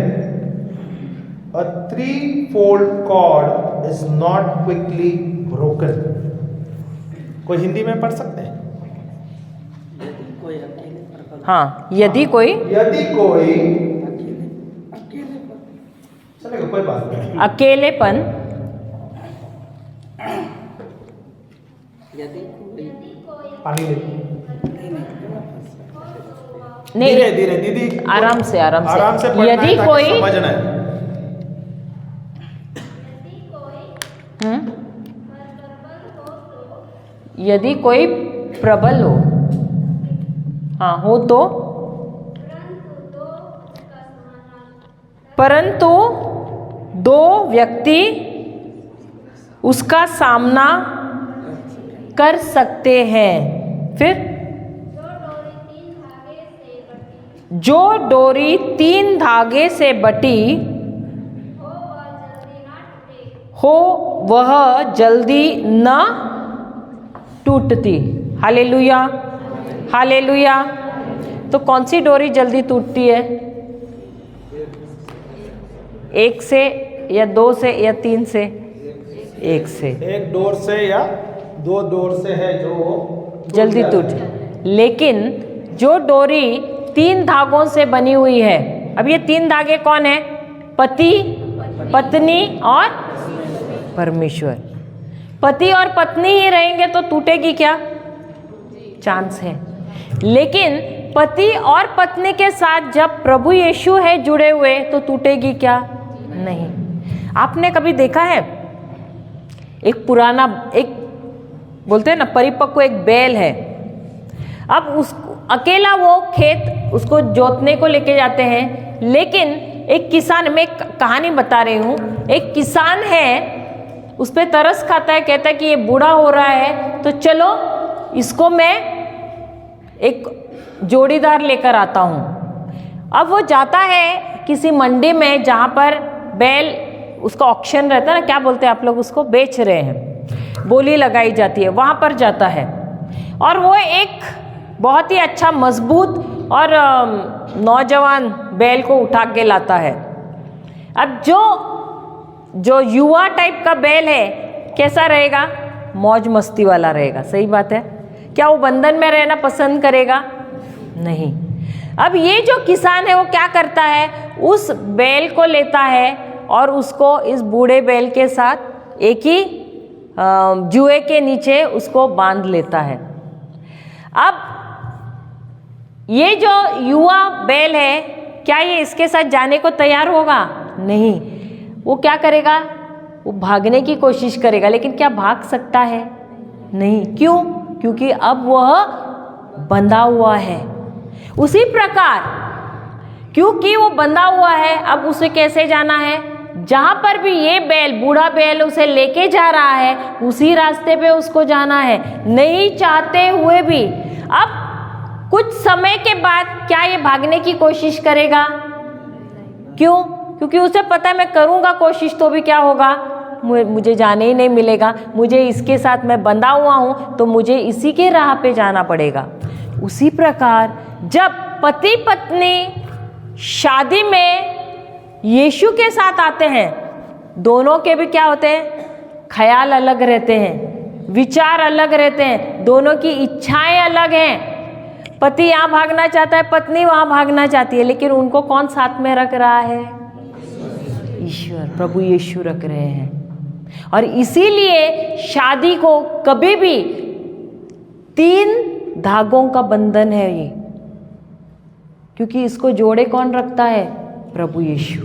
A threefold cord is not quickly broken. कोई हिंदी में पढ़ सकते हैं? हाँ, यदि कोई चलेगा, कोई बात नहीं. अकेलेपन पानी ले. नहीं, धीरे धीरे दीदी, आराम से पढ़ना यदि है ताकि कोई समझना है. यदि कोई प्रबल हो, हाँ हो तो, परंतु दो व्यक्ति उसका सामना कर सकते हैं. फिर जो डोरी 3 धागे से बटी हो वह जल्दी न टूटती. Hallelujah, hallelujah. तो कौन सी डोरी जल्दी टूटती है? 1 से या 2 से या 3 से? 1 से. एक डोर से या 2 डोर से है जो जल्दी टूट. लेकिन जो डोरी 3 धागों से बनी हुई है, अब ये 3 धागे कौन है? पति, पत्नी और परमेश्वर. पति और पत्नी ही रहेंगे तो टूटेगी क्या? चांस है. लेकिन पति और पत्नी के साथ जब प्रभु यीशु है जुड़े हुए तो टूटेगी क्या? नहीं. आपने कभी देखा है एक पुराना, एक बोलते हैं ना परिपक्व एक बैल है. अब उसको अकेला वो खेत उसको जोतने को लेके जाते हैं. लेकिन एक किसान, मैं एक कहानी बता रही हूँ, एक किसान है उस पे तरस खाता है, कहता है कि ये बूढ़ा हो रहा है तो चलो इसको मैं एक जोड़ीदार लेकर आता हूँ. अब वो जाता है किसी मंडी में जहाँ पर बैल, उसका ऑक्शन रहता है ना, क्या बोलते हैं आप लोग उसको, बेच रहे हैं, बोली लगाई जाती है, वहाँ पर जाता है. और वो एक बहुत ही अच्छा मजबूत और नौजवान बैल को उठा के लाता है. अब जो युवा टाइप का बैल है कैसा रहेगा? मौज मस्ती वाला रहेगा. सही बात है. क्या वो बंधन में रहना पसंद करेगा? नहीं. अब ये जो किसान है वो क्या करता है? उस बैल को लेता है और उसको इस बूढ़े बैल के साथ एक ही जुए के नीचे उसको बांध लेता है. अब ये जो युवा बैल है, क्या ये इसके साथ जाने को तैयार होगा? नहीं. वो क्या करेगा? वो भागने की कोशिश करेगा. लेकिन क्या भाग सकता है? नहीं. क्यों? क्योंकि अब वह बंधा हुआ है. उसी प्रकार क्योंकि वो बंधा हुआ है, अब उसे कैसे जाना है? जहां पर भी ये बैल, बूढ़ा बैल उसे लेके जा रहा है, उसी रास्ते पे उसको जाना है, नहीं चाहते हुए भी. अब कुछ समय के बाद क्या ये भागने की कोशिश करेगा? क्यों? क्योंकि उसे पता है मैं करूंगा कोशिश तो भी क्या होगा? मुझे जाने ही नहीं मिलेगा. मुझे इसके साथ मैं बंधा हुआ हूं तो मुझे इसी के राह पे जाना पड़ेगा. उसी प्रकार जब पति पत्नी शादी में यीशु के साथ आते हैं, दोनों के भी क्या होते हैं? ख्याल अलग रहते हैं, विचार अलग रहते हैं, दोनों की इच्छाएं अलग हैं. पति यहाँ भागना चाहता है, पत्नी वहाँ भागना चाहती है, लेकिन उनको कौन साथ में रख रहा है? ईश्वर, प्रभु यीशु रख रहे हैं. और इसीलिए शादी को कभी भी 3 धागों का बंधन है ये, क्योंकि इसको जोड़े कौन रखता है? प्रभु यीशु.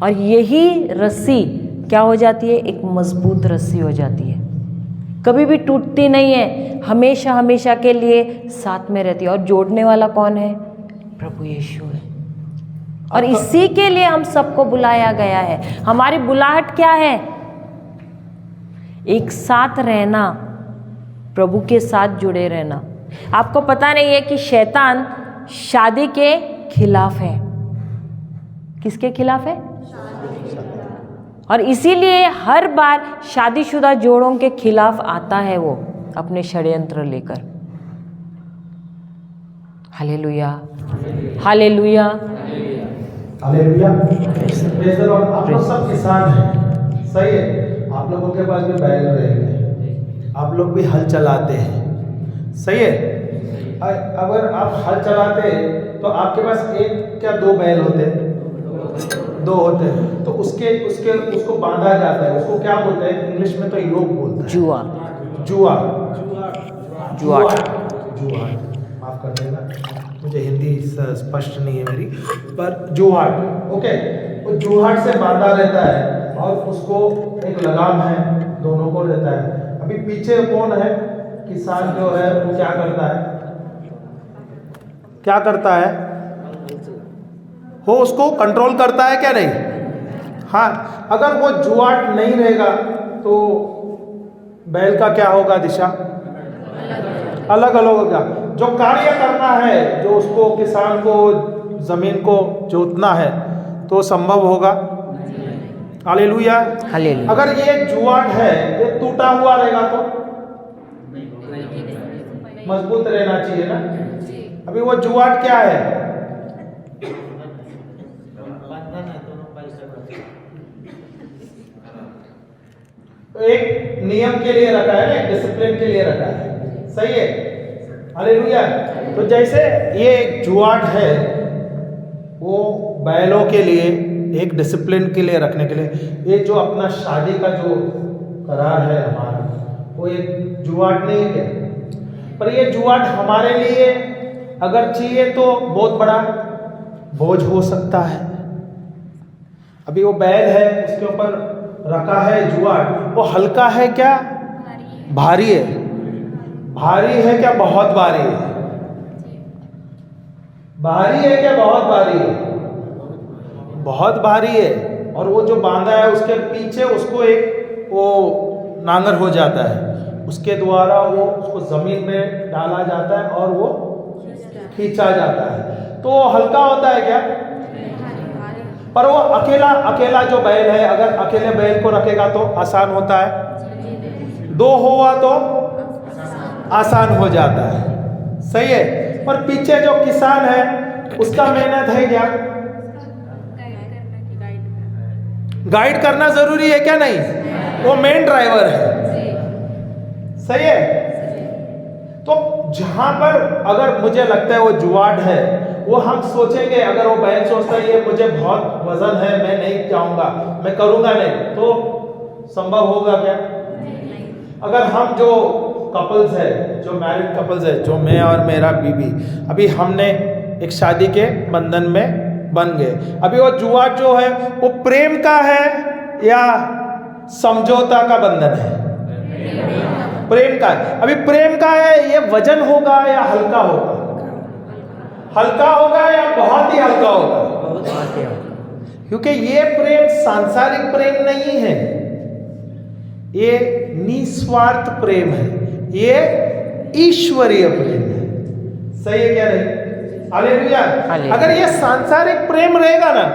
और यही रस्सी क्या हो जाती है? एक मजबूत रस्सी हो जाती है, कभी भी टूटती नहीं है, हमेशा हमेशा के लिए साथ में रहती है। और जोड़ने वाला कौन है? प्रभु यीशु है। और इसी के लिए हम सबको बुलाया गया है। हमारी बुलाहट क्या है? एक साथ रहना, प्रभु के साथ जुड़े रहना। आपको पता नहीं है कि शैतान शादी के खिलाफ है। किसके खिलाफ है? और इसीलिए हर बार शादीशुदा जोड़ों के खिलाफ आता है वो अपने षड्यंत्र लेकर। Hallelujah, hallelujah, hallelujah. Praise the Lord. आप लोग सब किसान हैं, सही है। आप लोगों के पास भी बैल रहेंगे, आप लोग भी हल चलाते हैं, सही है। अगर आप हल चलाते तो आपके पास एक क्या दो बैल होते? दो होते हैं। तो उसको बांधा जाता है, उसको क्या बोलते हैं इंग्लिश में? तो योग बोलते हैं। जुआ, जुआ, जुआ, जुआ। माफ कर देना, मुझे हिंदी स्पष्ट नहीं है मेरी, पर जुआट, ओके। वो जुआट से बांधा रहता है और उसको एक लगाम है, दोनों को रहता है। अभी पीछे कौन है? किसान जो है वो क्या करता है? क्या करता है? वो उसको कंट्रोल करता है क्या? नहीं। हाँ, अगर वो जुआट नहीं रहेगा तो बैल का क्या होगा? दिशा अलग अलग होगा। जो कार्य करना है, जो उसको किसान को जमीन को जोतना है, तो संभव होगा? Hallelujah, hallelujah. अगर ये जुआट है, ये टूटा हुआ रहेगा तो मजबूत रहना चाहिए ना। अभी वो जुआट क्या है? एक नियम के लिए रखा है ना, एक डिसिप्लिन के लिए रखा है, सही है। हालेलुया। तो जैसे ये जुआट है, वो बैलों के लिए एक डिसिप्लिन के लिए रखने के लिए, ये जो अपना शादी का जो करार है हमारा, वो एक जुआट नहीं है क्या? पर ये जुआट हमारे लिए अगर चाहिए तो बहुत बड़ा बोझ हो सकता है। अभी वो बैल है, उसके ऊपर रखा है जुआट, वो हल्का है क्या? भारी है। भारी है क्या? बहुत भारी है। भारी है क्या? बहुत भारी है। बहुत भारी है। और वो जो बांधा है उसके पीछे उसको एक वो नांगर हो जाता है, उसके द्वारा वो उसको जमीन में डाला जाता है और वो खींचा जाता है। तो वो हल्का होता है क्या? पर वो अकेला जो बैल है, अगर अकेले बैल को रखेगा तो आसान होता है, दो हुआ तो आसान हो जाता है, सही है। पर पीछे जो किसान है उसका मेहनत है क्या? गाइड करना जरूरी है क्या? नहीं, वो मेन ड्राइवर है, सही है। तो जहां पर अगर मुझे लगता है वो जुआट है, वो हम सोचेंगे, अगर वो बैल सोचता है ये मुझे बहुत वजन है, मैं नहीं जाऊंगा, मैं करूंगा नहीं, तो संभव होगा क्या? अगर हम जो कपल्स है, जो मैरिड कपल्स है, जो मैं और मेरा बीवी, अभी हमने एक शादी के बंधन में बन गए, अभी वो जुआट जो है वो प्रेम का है या समझौता का बंधन है? प्रेम का है। अभी प्रेम का है, ये वजन होगा या हल्का होगा? हल्का होगा या बहुत ही हल्का होगा? क्योंकि ये प्रेम सांसारिक प्रेम नहीं है, ये निस्वार्थ प्रेम है, ये ईश्वरीय प्रेम है, सही है क्या? नहीं? हालेलुया। अगर ये सांसारिक प्रेम रहेगा ना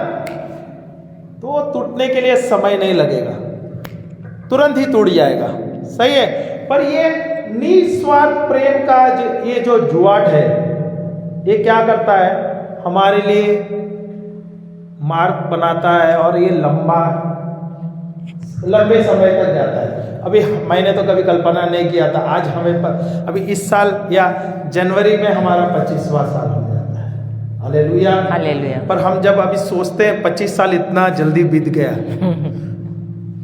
तो टूटने के लिए समय नहीं लगेगा, तुरंत ही टूट जाएगा, सही है। पर ये निस्वार्थ प्रेम का ये जो जुआट है, ये क्या करता है? हमारे लिए मार्ग बनाता है और ये लंबे समय तक जाता है। अभी मैंने तो कभी कल्पना नहीं किया था, आज हमें अभी इस साल या जनवरी में हमारा 25वां साल हो जाता है। Hallelujah, hallelujah. पर हम जब अभी सोचते हैं 25 साल इतना जल्दी बीत गया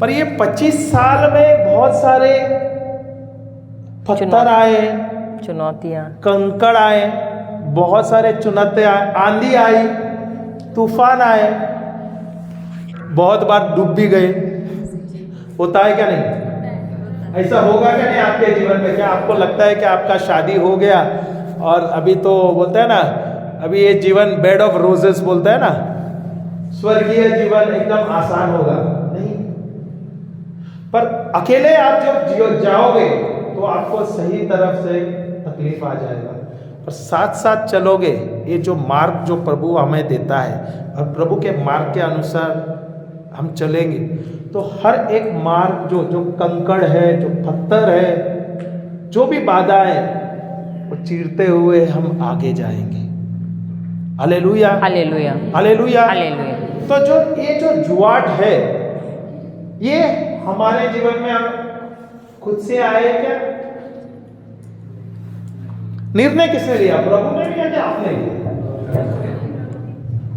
पर ये 25 साल में बहुत सारे पत्थर आए, चुनौतियां, कंकड़ आए, बहुत सारे चुनौती आए, आंधी आई, तूफान आए, बहुत बार डूब भी गए, होता है क्या नहीं? ऐसा होगा क्या नहीं आपके जीवन में? क्या आपको लगता है कि आपका शादी हो गया और अभी तो बोलते हैं ना, अभी ये जीवन बेड ऑफ रोजेस बोलते हैं ना, स्वर्गीय जीवन एकदम आसान होगा? नहीं। पर अकेले आप जब जाओगे तो आपको सही तरफ से तकलीफ आ जाएगा, और साथ साथ चलोगे, ये जो मार्ग जो प्रभु हमें देता है और प्रभु के मार्ग के अनुसार हम चलेंगे तो हर एक मार्ग जो कंकड़ है, जो पत्थर है, जो भी बाधा है, वो चीरते हुए हम आगे जाएंगे। Hallelujah, hallelujah, hallelujah, hallelujah. तो ये जो जुआट है, ये हमारे जीवन में हम खुद से आए क्या? निर्णय किसने लिया? प्रभु ने लिया क्या आपने लिया?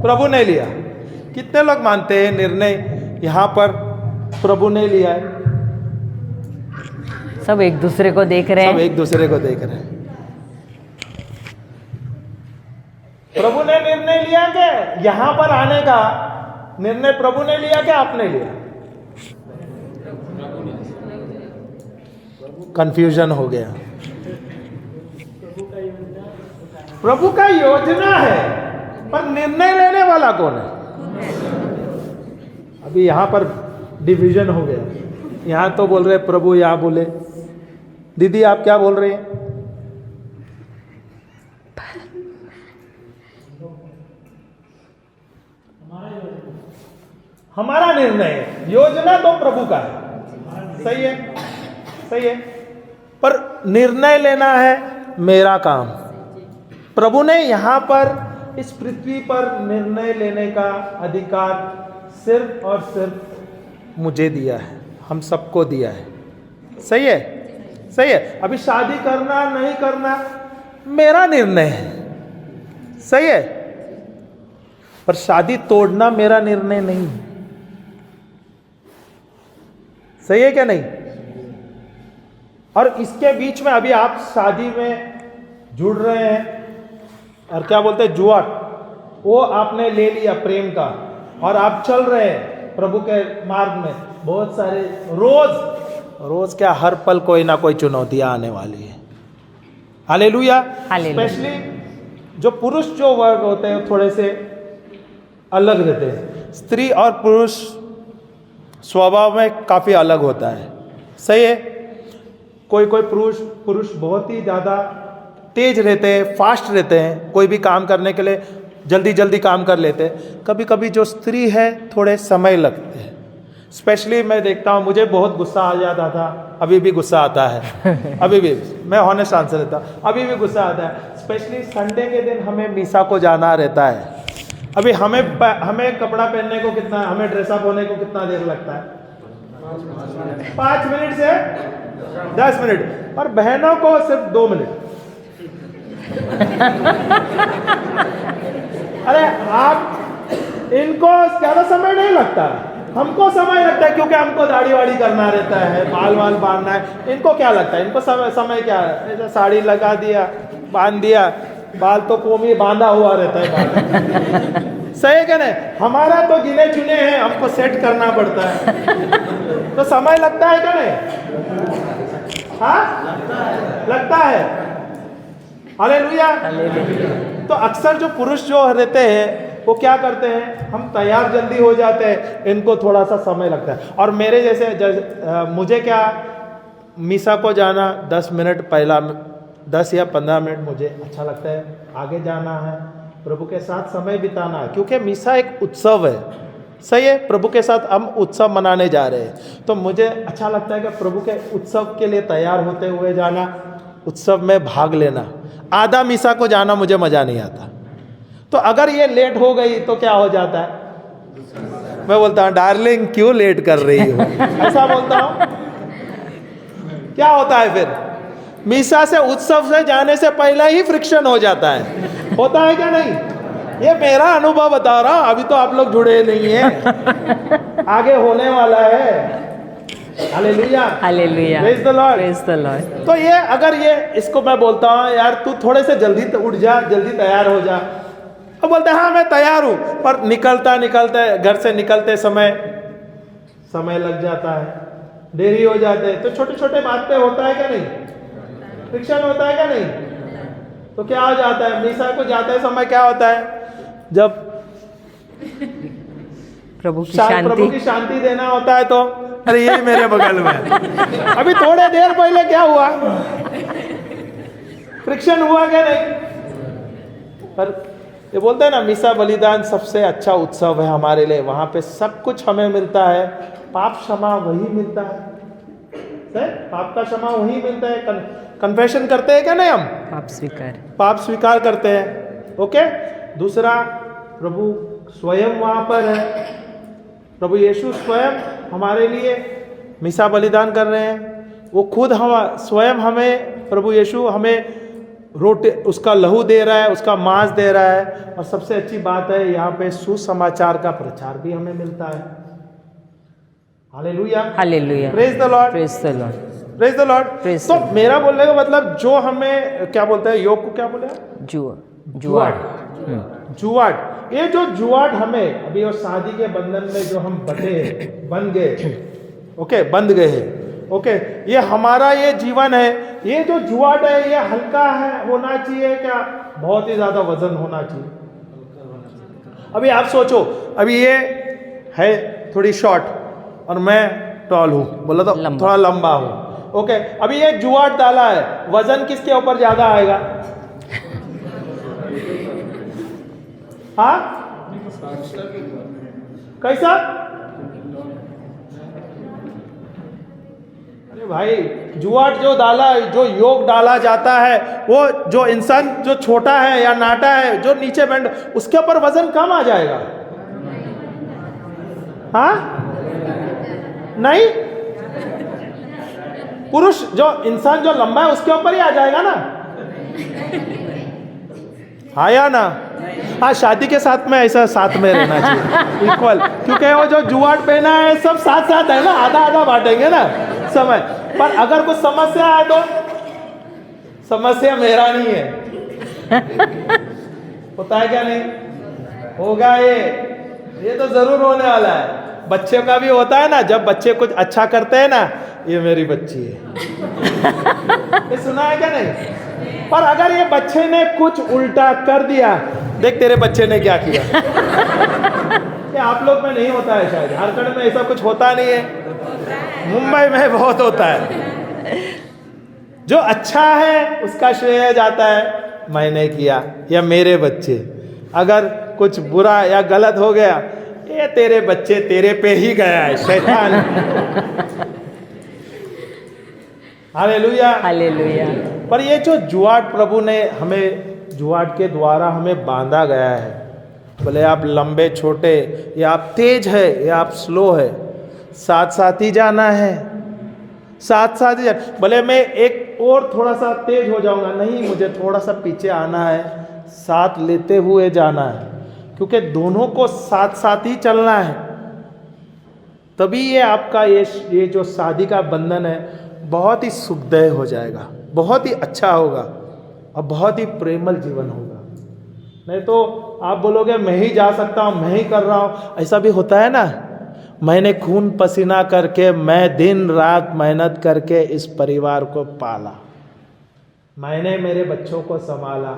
प्रभु ने लिया। कितने लोग मानते हैं निर्णय यहां पर प्रभु ने लिया है? सब एक दूसरे को देख रहे सब हैं। एक दूसरे को देख रहे हैं। प्रभु ने निर्णय लिया क्या यहां पर आने का? निर्णय प्रभु ने लिया क्या आपने लिया? कंफ्यूजन हो गया। प्रभु का योजना है, पर निर्णय लेने वाला कौन है? अभी यहां पर डिवीजन हो गया। यहां तो बोल रहे प्रभु, यहां बोले दीदी आप क्या बोल रहे हैं? हमारा निर्णय है, योजना तो प्रभु का है। सही है, सही है, पर निर्णय लेना है मेरा काम। प्रभु ने यहां पर इस पृथ्वी पर निर्णय लेने का अधिकार सिर्फ और सिर्फ मुझे दिया है, हम सबको दिया है। सही है, सही है। अभी शादी करना नहीं करना मेरा निर्णय है, सही है, पर शादी तोड़ना मेरा निर्णय नहीं है। सही है क्या नहीं? और इसके बीच में अभी आप शादी में जुड़ रहे हैं और क्या बोलते हैं, जुआ, वो आपने ले लिया प्रेम का, और आप चल रहे हैं प्रभु के मार्ग में। बहुत सारे रोज क्या, हर पल कोई ना कोई चुनौतियां आने वाली है। Hallelujah, hallelujah. स्पेशली जो पुरुष जो वर्ग होते हैं थोड़े से अलग रहते हैं। स्त्री और पुरुष स्वभाव में काफी अलग होता है। सही है। कोई पुरुष बहुत ही ज्यादा तेज रहते हैं, फास्ट रहते हैं, कोई भी काम करने के लिए जल्दी जल्दी काम कर लेते हैं। कभी कभी जो स्त्री है थोड़े समय लगते हैं। स्पेशली मैं देखता हूँ, मुझे बहुत गुस्सा आ जाता था, अभी भी गुस्सा आता है। अभी भी मैं हॉनेस्ट आंसर देता, अभी भी गुस्सा आता है। स्पेशली संडे के दिन हमें मीसा को जाना रहता है। अभी हमें कपड़ा पहनने को कितना, हमें ड्रेसअप होने को कितना देर लगता है? 5 मिनट से 10 मिनट, और बहनों को सिर्फ 2 मिनट। अरे आप, इनको ज्यादा समय नहीं लगता, हमको समय लगता है, क्योंकि हमको दाढ़ी वाड़ी करना रहता है, बाल वाल बांधना है। इनको क्या लगता है? इनको समय क्या है? ऐसा साड़ी लगा दिया, बांध दिया, बाल तो कोमी बांधा हुआ रहता है बाल। सही है क्या नहीं? हमारा तो गिने चुने हैं, हमको सेट करना पड़ता है, तो समय लगता है क्या नहीं? हाँ, लगता है। हालेलुया। तो अक्सर जो पुरुष जो रहते हैं वो क्या करते हैं, हम तैयार जल्दी हो जाते हैं, इनको थोड़ा सा समय लगता है। और मेरे जैसे मुझे क्या, मीसा को जाना 10 मिनट पहला, 10 या 15 मिनट मुझे अच्छा लगता है। आगे जाना है, प्रभु के साथ समय बिताना है, क्योंकि मीसा एक उत्सव है। सही है, प्रभु के साथ हम उत्सव मनाने जा रहे हैं, तो मुझे अच्छा लगता है कि प्रभु के उत्सव के लिए तैयार होते हुए जाना, उत्सव में भाग लेना। आधा मीसा को जाना मुझे मजा नहीं आता। तो अगर ये लेट हो गई तो क्या हो जाता है? मैं बोलता हूँ, डार्लिंग क्यों लेट कर रही हो, ऐसा बोलता हूँ। क्या होता है फिर? मीसा से, उत्सव से जाने से पहले ही फ्रिक्शन हो जाता है। होता है क्या नहीं? ये मेरा अनुभव बता रहा हूं, अभी तो आप लोग जुड़े नहीं हैं, आगे होने वाला है। Hallelujah, hallelujah, praise the Lord, praise the Lord. तो ये अगर ये इसको मैं बोलता हूँ, यार तू थोड़े से जल्दी उठ जा, जल्दी तैयार हो जा, अब बोलते हैं हाँ मैं तैयार हूँ, पर निकलते घर से निकलते समय लग जाता है। देरी हो जाते हैं, तो छोटे छोटे बात पे होता है क्या नहीं, फ्रिक्शन होता है क्या नहीं? तो क्या हो जाता है, मीसा को जाते समय क्या होता है, जब प्रभु की प्रभु की शांति। शांति देना होता है तो अरे ये मेरे बगल में है। अभी थोड़े देर पहले क्या हुआ, फ्रिक्शन हुआ क्या नहीं? पर ये बोलते हैं ना, मीसा बलिदान सबसे अच्छा उत्सव है हमारे लिए, वहां पे सब कुछ हमें मिलता है, पाप क्षमा वही मिलता है, पाप का क्षमा वही मिलता है। कन्फेशन करते हैं क्या नहीं हम, पाप स्वीकार करते हैं। ओके, दूसरा प्रभु स्वयं वहां पर है, प्रभु यीशु स्वयं हमारे लिए मीसा बलिदान कर रहे हैं, वो खुद हम स्वयं हमें, प्रभु यीशु हमें रोटी उसका लहू दे रहा है, उसका मांस दे रहा है। और सबसे अच्छी बात है यहाँ पे सुसमाचार का प्रचार भी हमें मिलता है। Hallelujah, hallelujah, praise the Lord, praise the Lord, praise the Lord. Praise तो the Lord. मेरा बोलने का मतलब, जो हमें क्या बोलते हैं, योग को क्या बोले, जुआड़। जुआट। ये जो जुआट हमें अभी और शादी के बंधन में जो हम बन गए, ओके, बंध गए हैं, ओके, ये हमारा ये जीवन है। ये जो जुआट है ये हल्का है होना चाहिए क्या, बहुत ही ज्यादा वजन होना चाहिए? अभी आप सोचो, अभी ये है थोड़ी शॉर्ट और मैं टॉल हूं, बोला तो थोड़ा लंबा हूं, ओके। अभी ये जुआट डाला है, वजन किसके ऊपर ज्यादा आएगा? हाँ, कैसा? अरे भाई, जुआट जो डाला, जो योग डाला जाता है, वो जो इंसान जो छोटा है या नाटा है, जो नीचे बैंड, उसके ऊपर वजन कम आ जाएगा। हाँ, नहीं, पुरुष जो इंसान जो लंबा है उसके ऊपर ही आ जाएगा ना, हाँ या ना? हाँ, शादी के साथ में ऐसा साथ में रहना चाहिए, इक्वल, क्योंकि वो जो जुआट पहना है सब साथ साथ है ना, आधा आधा बांटेंगे ना समय। पर अगर कुछ समस्या है तो समस्या मेरा नहीं है, होता है क्या नहीं? होगा, ये तो जरूर होने वाला है। बच्चे का भी होता है ना, जब बच्चे कुछ अच्छा करते हैं ना, ये मेरी बच्ची है। ये सुना है क्या नहीं? पर अगर ये बच्चे ने कुछ उल्टा कर दिया, देख तेरे बच्चे ने क्या किया। ये आप लोग में नहीं होता है, शायद झारखंड में ऐसा कुछ होता नहीं है, मुंबई में बहुत होता है। जो अच्छा है उसका श्रेय जाता है, मैंने किया या मेरे बच्चे। अगर कुछ बुरा या गलत हो गया, ये तेरे बच्चे, तेरे पे ही गया है, शैतान। Hallelujah, hallelujah. पर ये जो जुआट प्रभु ने हमें, जुआट के द्वारा हमें बांधा गया है, भले आप लंबे छोटे, या आप तेज है या आप स्लो है, साथ साथ ही जाना है, साथ साथ ही जाना। भले मैं एक और थोड़ा सा तेज हो जाऊंगा, नहीं, मुझे थोड़ा सा पीछे आना है, साथ लेते हुए जाना है, क्योंकि दोनों को साथ साथ ही चलना है। तभी ये आपका ये जो शादी का बंधन है बहुत ही सुखदायक हो जाएगा, बहुत ही अच्छा होगा और बहुत ही प्रेमल जीवन होगा। नहीं तो आप बोलोगे मैं ही जा सकता हूँ, मैं ही कर रहा हूँ, ऐसा भी होता है ना। मैंने खून पसीना करके, मैं दिन रात मेहनत करके इस परिवार को पाला, मैंने मेरे बच्चों को संभाला,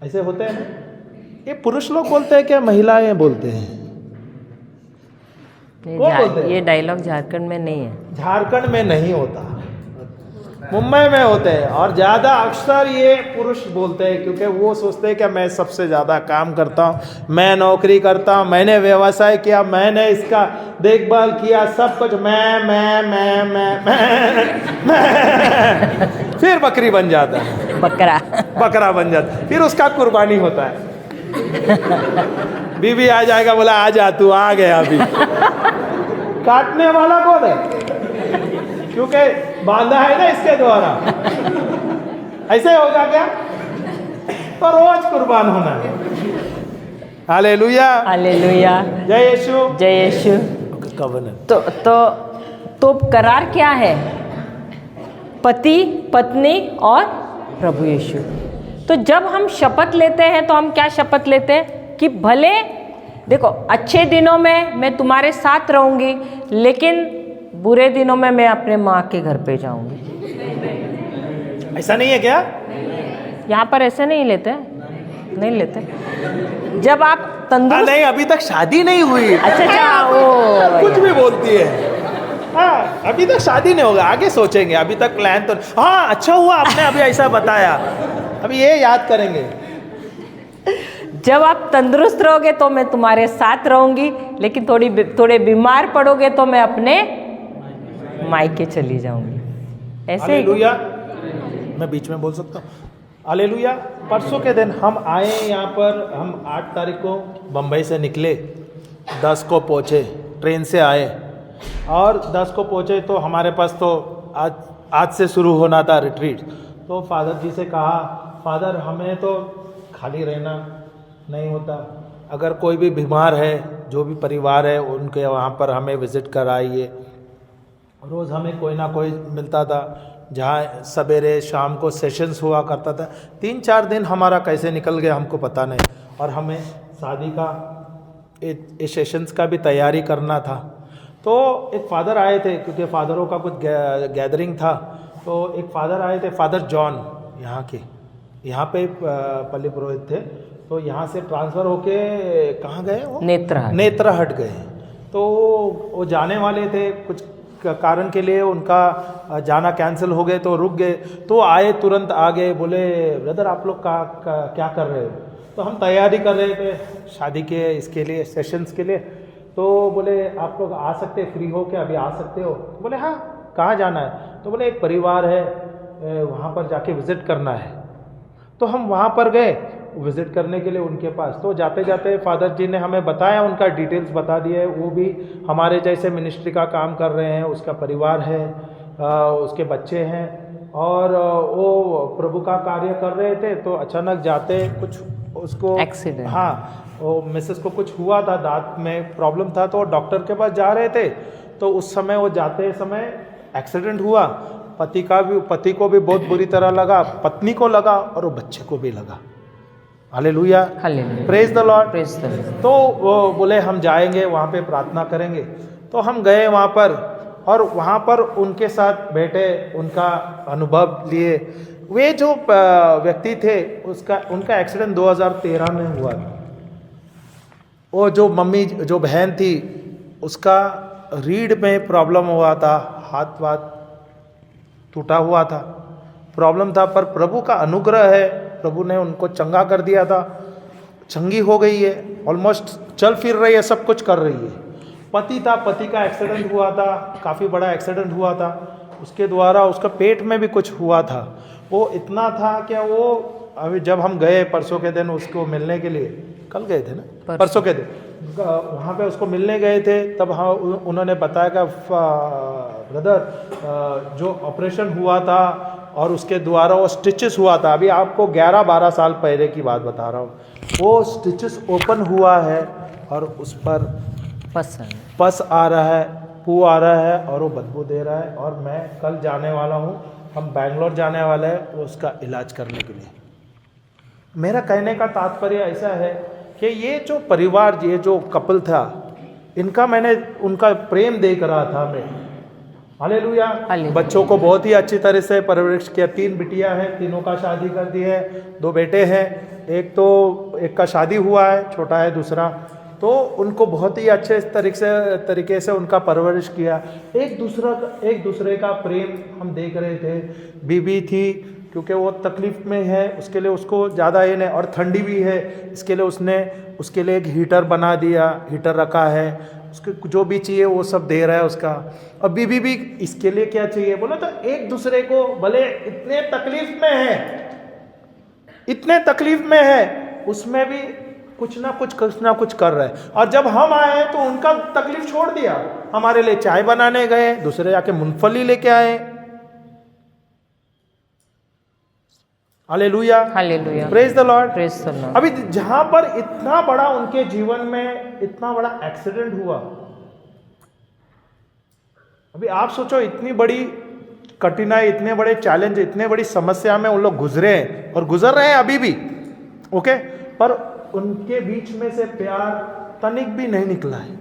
ऐसे होते हैं। ये पुरुष लोग बोलते हैं क्या, महिलाएं बोलते हैं? ये डायलॉग झारखंड में नहीं है, झारखंड में नहीं होता, मुंबई में होते हैं। और ज़्यादा अक्सर ये पुरुष बोलते हैं, क्योंकि वो सोचते हैं कि मैं सबसे ज़्यादा काम करता हूँ, मैं नौकरी करता हूँ, मैंने व्यवसाय किया, मैंने इसका देखभाल किया, सब कुछ मैं फिर बकरी बन जाता है, बकरा बन जाता है, फिर उसका कुर्बानी होता है। बीवी आ जाएगा, बोला आ जा तू, आ गया अभी। काटने वाला कौन है? क्योंकि बांधा है ना इसके द्वारा। ऐसे होगा क्या? तो रोज कुर्बान होना है। हालेलुया, हालेलुया, जय यीशु, जय यीशु। कवनेंट। तो करार क्या है? पति, पत्नी और प्रभु यीशु। तो जब हम शपथ लेते हैं तो हम क्या शपथ लेते हैं कि भले देखो अच्छे दिनों में मैं तुम्हारे साथ रहूंगी, लेकिन बुरे दिनों में मैं अपने माँ के घर पे जाऊंगी। ऐसा नहीं है क्या? यहाँ पर ऐसे नहीं लेते, नहीं लेते। जब आप तंदुरुस्त, नहीं, अभी तक शादी नहीं हुई। अच्छा ओ कुछ भी बोलती है। हाँ, अभी तक शादी नहीं होगा, आगे सोचेंगे, अभी तक प्लान तो। हाँ, अच्छा हुआ आपने अभी ऐसा बताया, अभी ये याद करेंगे। जब आप तंदुरुस्त रहोगे तो मैं तुम्हारे साथ रहूंगी, लेकिन थोड़े बीमार पड़ोगे तो मैं अपने मायके चली जाऊंगी। ऐसे ही हालेलुया। मैं बीच में बोल सकता हूँ? हालेलुया। परसों के दिन हम आए यहाँ पर, हम 8 तारीख को बम्बई से निकले, 10 को पहुँचे, ट्रेन से आए और 10 को पहुँचे तो हमारे पास तो आज से शुरू होना था रिट्रीट। तो फादर जी से कहा, फादर हमें तो खाली रहना नहीं होता, अगर कोई भी बीमार है, जो भी परिवार है उनके वहाँ पर हमें विज़िट कराइए। रोज़ हमें कोई ना कोई मिलता था, जहाँ सवेरे शाम को सेशंस हुआ करता था। 3-4 दिन हमारा कैसे निकल गया हमको पता नहीं, और हमें शादी का इस सेशंस का भी तैयारी करना था। तो एक फादर आए थे, क्योंकि फादरों का कुछ गैदरिंग था, तो एक फादर आए थे, फादर जॉन, यहाँ पे पल्ली पुरोहित थे। तो यहाँ से ट्रांसफ़र होके कहाँ गए वो? नेत्रहट गए। तो वो जाने वाले थे, कुछ कारण के लिए उनका जाना कैंसिल हो गए, तो रुक गए। तो आए, तुरंत आ गए, बोले ब्रदर आप लोग क्या कर रहे हो? तो हम तैयारी कर रहे थे शादी के, इसके लिए, सेशंस के लिए। तो बोले आप लोग आ सकते, फ्री हो क्या, अभी आ सकते हो? बोले हाँ, कहाँ जाना है? तो बोले एक परिवार है, वहाँ पर जाके विज़िट करना है। तो हम वहाँ पर गए विज़िट करने के लिए उनके पास। तो जाते जाते फादर जी ने हमें बताया, उनका डिटेल्स बता दिए। वो भी हमारे जैसे मिनिस्ट्री का काम कर रहे हैं, उसका परिवार है, उसके बच्चे हैं, और वो प्रभु का कार्य कर रहे थे। तो अचानक जाते कुछ उसको एक्सीडेंट, हाँ, वो मिसेस को कुछ हुआ था, दांत में प्रॉब्लम था, तो डॉक्टर के पास जा रहे थे। तो उस समय वो जाते समय एक्सीडेंट हुआ। पति को भी बहुत बुरी तरह लगा, पत्नी को लगा, और वो बच्चे को भी लगा। Hallelujah, praise the Lord. तो वो बोले हम जाएंगे वहाँ पे, प्रार्थना करेंगे। तो हम गए वहाँ पर, और वहाँ पर उनके साथ बैठे, उनका अनुभव लिए। वे जो व्यक्ति थे, उनका एक्सीडेंट 2013 में हुआ था। वो जो मम्मी, जो बहन थी, उसका रीढ़ में प्रॉब्लम हुआ था, हाथ वाथ टूटा हुआ था, प्रॉब्लम था। पर प्रभु का अनुग्रह है, प्रभु ने उनको चंगा कर दिया था, चंगी हो गई है, ऑलमोस्ट चल फिर रही है, सब कुछ कर रही है। पति का एक्सीडेंट हुआ था, काफ़ी बड़ा एक्सीडेंट हुआ था, उसके द्वारा उसका पेट में भी कुछ हुआ था। वो इतना था कि वो अभी जब हम गए परसों के दिन उसको मिलने के लिए, कल गए थे ना, परसों के दिन वहाँ पे उसको मिलने गए थे, तब हाँ उन्होंने बताया कि ब्रदर जो ऑपरेशन हुआ था और उसके द्वारा वो स्टिचेस हुआ था, अभी आपको 11-12 साल पहले की बात बता रहा हूँ, वो स्टिचेस ओपन हुआ है और उस पर पस आ रहा है, पू आ रहा है, और वो बदबू दे रहा है। और मैं कल जाने वाला हूँ, हम बैंगलोर जाने वाले हैं उसका इलाज करने के लिए। मेरा कहने का तात्पर्य ऐसा है कि ये जो परिवार, ये जो कपल था, इनका मैंने उनका प्रेम देख रहा था मैं। हालेलुया। बच्चों को बहुत ही अच्छी तरह से परवरिश किया। 3 बिटियां हैं, तीनों का शादी कर दी है, 2 बेटे हैं, एक का शादी हुआ है, छोटा है दूसरा। तो उनको बहुत ही अच्छे तरीके से उनका परवरिश किया। एक दूसरे का प्रेम हम देख रहे थे। बीबी थी, क्योंकि वो तकलीफ़ में है, उसके लिए उसको ज़्यादा ये नहीं, और ठंडी भी है, इसके लिए उसके लिए एक हीटर बना दिया, हीटर रखा है, उसको जो भी चाहिए वो सब दे रहा है उसका। और बीबी भी इसके लिए क्या चाहिए बोला, तो एक दूसरे को, भले इतने तकलीफ में है, उसमें भी कुछ ना कुछ कर रहे हैं। और जब हम आए तो उनका तकलीफ छोड़ दिया, हमारे लिए चाय बनाने गए, दूसरे जाके मूंगफली लेके आए। Hallelujah, praise the Lord. अभी जहां पर इतना बड़ा उनके जीवन में इतना बड़ा एक्सीडेंट हुआ, अभी आप सोचो, इतनी बड़ी कठिनाई, इतने बड़े चैलेंज, इतने बड़ी समस्या में उन लोग गुजरे हैं और गुजर रहे हैं अभी भी, ओके। पर उनके बीच में से प्यार तनिक भी नहीं निकला है,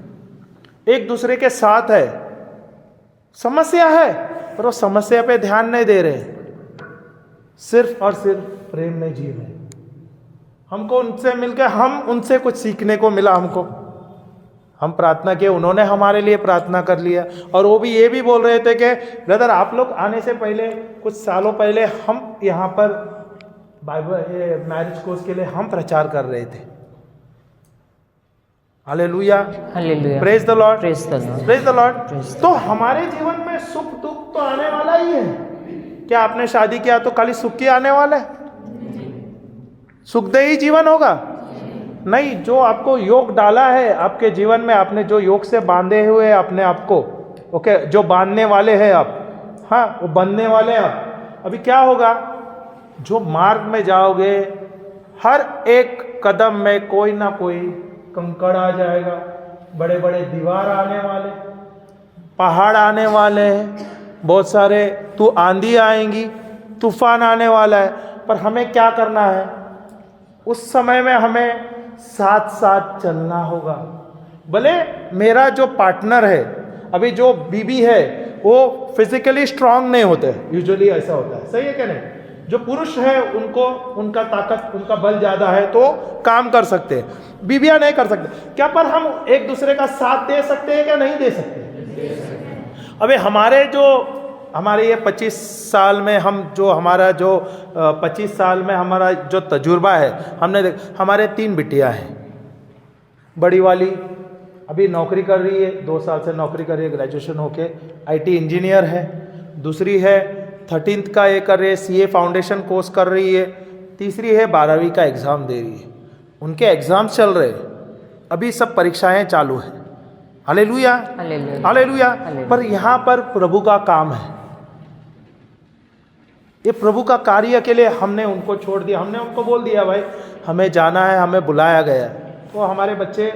एक दूसरे के साथ है। समस्या है पर वो समस्या पे ध्यान नहीं दे रहे, सिर्फ और सिर्फ प्रेम में जी रहे। हमको उनसे मिलकर हम उनसे कुछ सीखने को मिला। हमको हम प्रार्थना किए, उन्होंने हमारे लिए प्रार्थना कर लिया। और वो भी ये भी बोल रहे थे कि ब्रदर आप लोग आने से पहले कुछ सालों पहले हम यहाँ पर बाइबल मैरिज कोर्स के लिए हम प्रचार कर रहे थे। Hallelujah, hallelujah, praise the Lord, praise the Lord, praise the Lord. तो हमारे जीवन में सुख दुख तो आने वाला ही है। क्या आपने शादी किया तो खाली सुख ही आने वाला है? सुखदेही जीवन होगा? नहीं। जो आपको योग डाला है आपके जीवन में, आपने जो योग से बांधे हुए अपने आप को, ओके, जो बांधने वाले हैं आप, हाँ वो बनने वाले हैं आप। अभी क्या होगा, जो मार्ग में जाओगे हर एक कदम में कोई ना कोई कंकड़ आ जाएगा, बड़े बड़े दीवार आने वाले, पहाड़ आने वाले हैं, बहुत सारे आंधी आएंगी, तूफान आने वाला है। पर हमें क्या करना है, उस समय में हमें साथ साथ चलना होगा। भले मेरा जो पार्टनर है, अभी जो बीबी है वो फिजिकली स्ट्रांग नहीं होते, यूजुअली ऐसा होता है, सही है क्या नहीं? जो पुरुष है उनको उनका ताकत, उनका बल ज्यादा है तो काम कर सकते हैं, बीबियां नहीं कर सकते। क्या पर हम एक दूसरे का साथ दे सकते हैं क्या नहीं दे सकते? अबे हमारे ये 25 साल में हम जो हमारा जो 25 साल में हमारा जो तजुर्बा है, हमने हमारे 3 बिटियां हैं। बड़ी वाली अभी नौकरी कर रही है, 2 साल से नौकरी कर रही है, ग्रेजुएशन होके आईटी इंजीनियर है। दूसरी है 13th का ये कर रही है, सीए फाउंडेशन कोर्स कर रही है। तीसरी है 12वीं का एग्ज़ाम दे रही है। उनके एग्ज़ाम्स चल रहे हैं, अभी सब परीक्षाएं चालू हैं। Hallelujah, hallelujah, hallelujah. हालेलुया। पर यहाँ पर प्रभु का काम है, ये प्रभु का कार्य के लिए हमने उनको छोड़ दिया। हमने उनको बोल दिया भाई हमें जाना है, हमें बुलाया गया है। तो हमारे बच्चे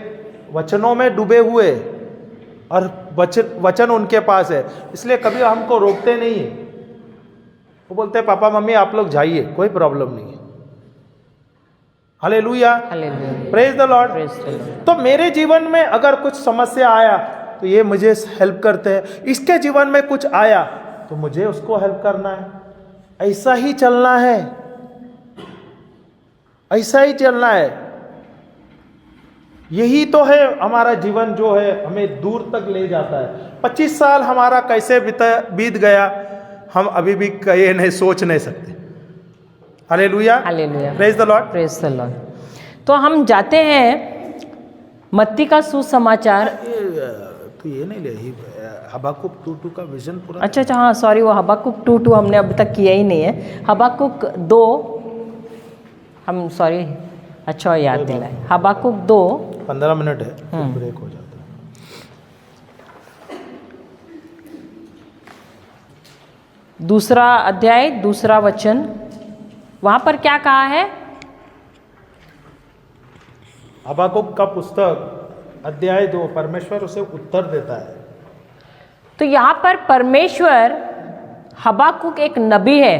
वचनों में डूबे हुए और वचन उनके पास है, इसलिए कभी हमको रोकते नहीं है। वो बोलते हैं पापा मम्मी आप लोग जाइए, कोई प्रॉब्लम नहीं है। Hallelujah, hallelujah, praise the Lord. Praise the Lord. तो मेरे जीवन में अगर कुछ समस्या आया तो ये मुझे हेल्प करते हैं, इसके जीवन में कुछ आया तो मुझे उसको हेल्प करना है। ऐसा ही चलना है, ऐसा ही चलना है। यही तो है हमारा जीवन जो है हमें दूर तक ले जाता है। 25 साल हमारा कैसे बीत गया हम अभी भी कहे नहीं, सोच नहीं सकते। Hallelujah, hallelujah, praise the Lord, praise the Lord. तो हम जाते हैं मत्ती का सुसमाचार। तो ये नहीं ले हबाकुक 2:2 का विजन पूरा। अच्छा, हाँ सॉरी, वो हबाकुक 2:2 हमने अभी तक किया ही नहीं है। हबाकुक 2 हम सॉरी, अच्छा याद दिलाए। हबाकुक 2 15 मिनट है, फिर ब्रेक हो जाता है। दूसरा अध्याय, दूसरा वचन, वहां पर क्या कहा है? हबाकुक का पुस्तक अध्याय 2, परमेश्वर उसे उत्तर देता है। तो यहाँ पर परमेश्वर, हबाकुक एक नबी है,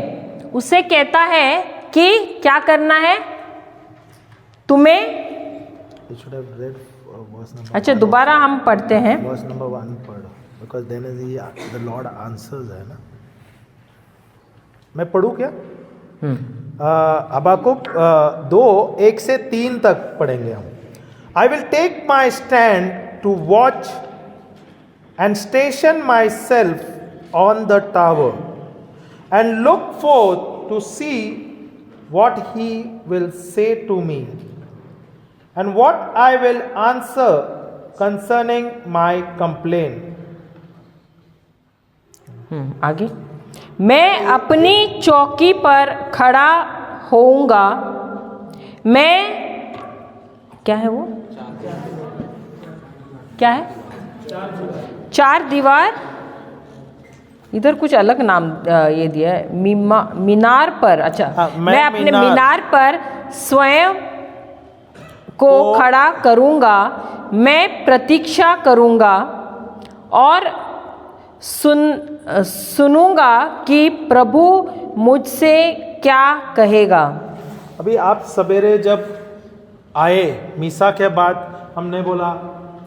उसे कहता है कि क्या करना है तुम्हें। अच्छा, दोबारा हम पढ़ते हैं। वर्स नंबर 1 पढ़, because then the Lord answers है ना। मैं पढ़ूं क्या? हबाकुक 2:1 से 3 तक पढ़ेंगे हम। I will take my stand to watch and station myself on the tower and look forth to see what he will say to me and what I will answer concerning my complaint. आगे, मैं अपनी चौकी पर खड़ा होऊंगा। मैं, क्या है वो, क्या है? 4 दीवार, इधर कुछ अलग नाम ये दिया है, मीनार पर। अच्छा, मैं अपने मीनार पर स्वयं को खड़ा करूंगा। मैं प्रतीक्षा करूंगा और सुनूंगा कि प्रभु मुझसे क्या कहेगा। अभी आप सवेरे जब आए मीसा के बाद, हमने बोला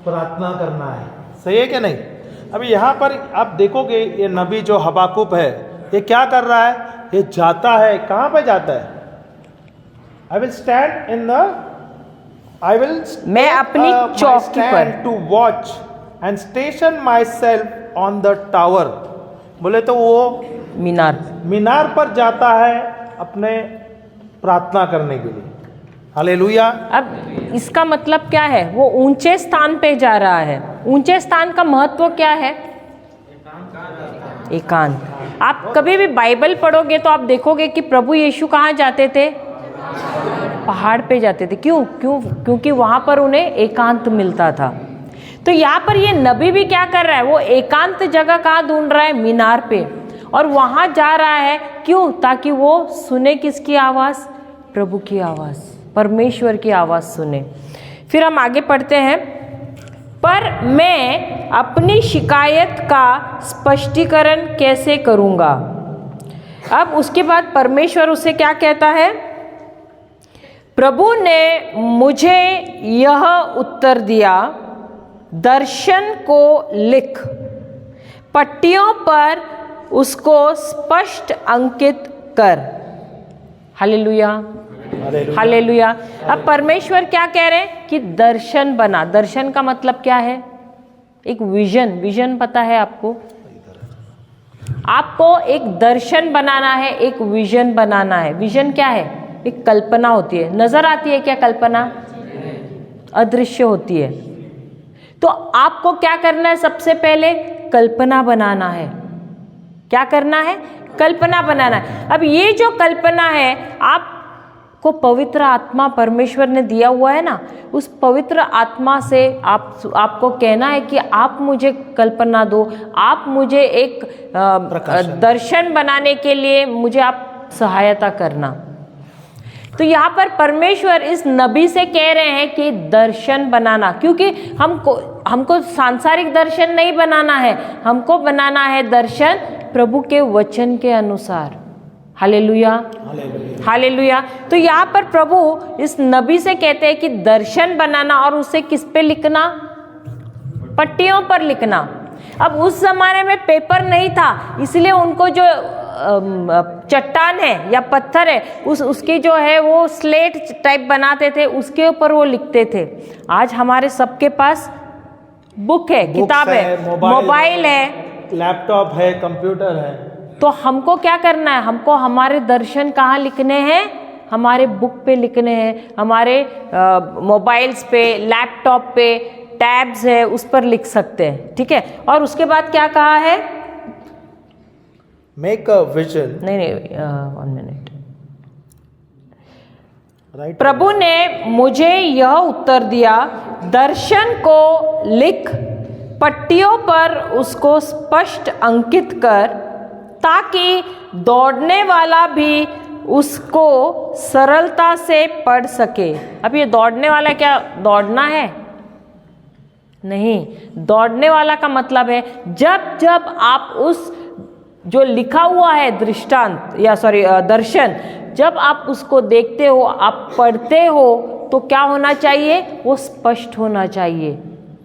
प्रार्थना करना है, सही है क्या नहीं? अभी यहाँ पर आप देखोगे ये नबी जो हबाकुब है, ये क्या कर रहा है? ये जाता है, कहाँ पे जाता है? I will stand in the मैं अपनी चौकी पर to watch and station myself on the tower. बोले तो वो मीनार पर जाता है अपने प्रार्थना करने के लिए। हालेलुया। अब इसका मतलब क्या है? वो ऊंचे स्थान पे जा रहा है। ऊंचे स्थान का महत्व क्या है? एकांत। आप कभी भी बाइबल पढ़ोगे तो आप देखोगे कि प्रभु यीशु कहाँ जाते थे? पहाड़ पे जाते थे। क्योंकि वहां पर उन्हें एकांत मिलता था। तो यहाँ पर ये नबी भी क्या कर रहा है? वो एकांत जगह कहाँ ढूंढ रहा है? मीनार पे। और वहां जा रहा है क्यों? ताकि वो सुने किसकी आवाज? प्रभु की आवाज, परमेश्वर की आवाज सुने। फिर हम आगे पढ़ते हैं। पर मैं अपनी शिकायत का स्पष्टीकरण कैसे करूंगा? अब उसके बाद परमेश्वर उसे क्या कहता है? प्रभु ने मुझे यह उत्तर दिया, दर्शन को लिख, पट्टियों पर उसको स्पष्ट अंकित कर। Hallelujah, hallelujah. अब परमेश्वर क्या कह रहे हैं कि दर्शन बना। दर्शन का मतलब क्या है? एक विजन पता है आपको? आपको एक दर्शन बनाना है, एक विजन बनाना है। विजन क्या है? एक कल्पना होती है। नजर आती है क्या कल्पना? अदृश्य होती है। तो आपको क्या करना है? सबसे पहले कल्पना बनाना है। क्या करना है? कल्पना बनाना है। अब ये जो कल्पना है आपको पवित्र आत्मा परमेश्वर ने दिया हुआ है ना, उस पवित्र आत्मा से आपको कहना है कि आप मुझे कल्पना दो, आप मुझे एक दर्शन बनाने के लिए मुझे आप सहायता करना। तो यहाँ पर परमेश्वर इस नबी से कह रहे हैं कि दर्शन बनाना, क्योंकि हमको सांसारिक दर्शन नहीं बनाना है, हमको बनाना है दर्शन प्रभु के वचन के अनुसार। Hallelujah, hallelujah. तो यहाँ पर प्रभु इस नबी से कहते हैं कि दर्शन बनाना, और उसे किस पे लिखना? पट्टियों पर लिखना। अब उस जमाने में पेपर नहीं था, इसलिए उनको जो चट्टान है या पत्थर है उसकी जो है वो स्लेट टाइप बनाते थे, उसके ऊपर वो लिखते थे। आज हमारे सबके पास बुक है, किताब है, मोबाइल है, लैपटॉप है, कंप्यूटर है। तो हमको क्या करना है? हमको हमारे दर्शन कहाँ लिखने हैं? हमारे बुक पे लिखने हैं, हमारे मोबाइल्स पे, लैपटॉप पे, टैब्स है, उस पर लिख सकते हैं। ठीक है। और उसके बाद क्या कहा है? Make a vision. नहीं, 1 मिनट। राइट। प्रभु ने मुझे यह उत्तर दिया, दर्शन को लिख, पट्टियों पर उसको स्पष्ट अंकित कर, ताकि दौड़ने वाला भी उसको सरलता से पढ़ सके। अब ये दौड़ने वाला क्या दौड़ना है? नहीं। दौड़ने वाला का मतलब है जब आप उस जो लिखा हुआ है दृष्टांत या दर्शन, जब आप उसको देखते हो, आप पढ़ते हो, तो क्या होना चाहिए? वो स्पष्ट होना चाहिए।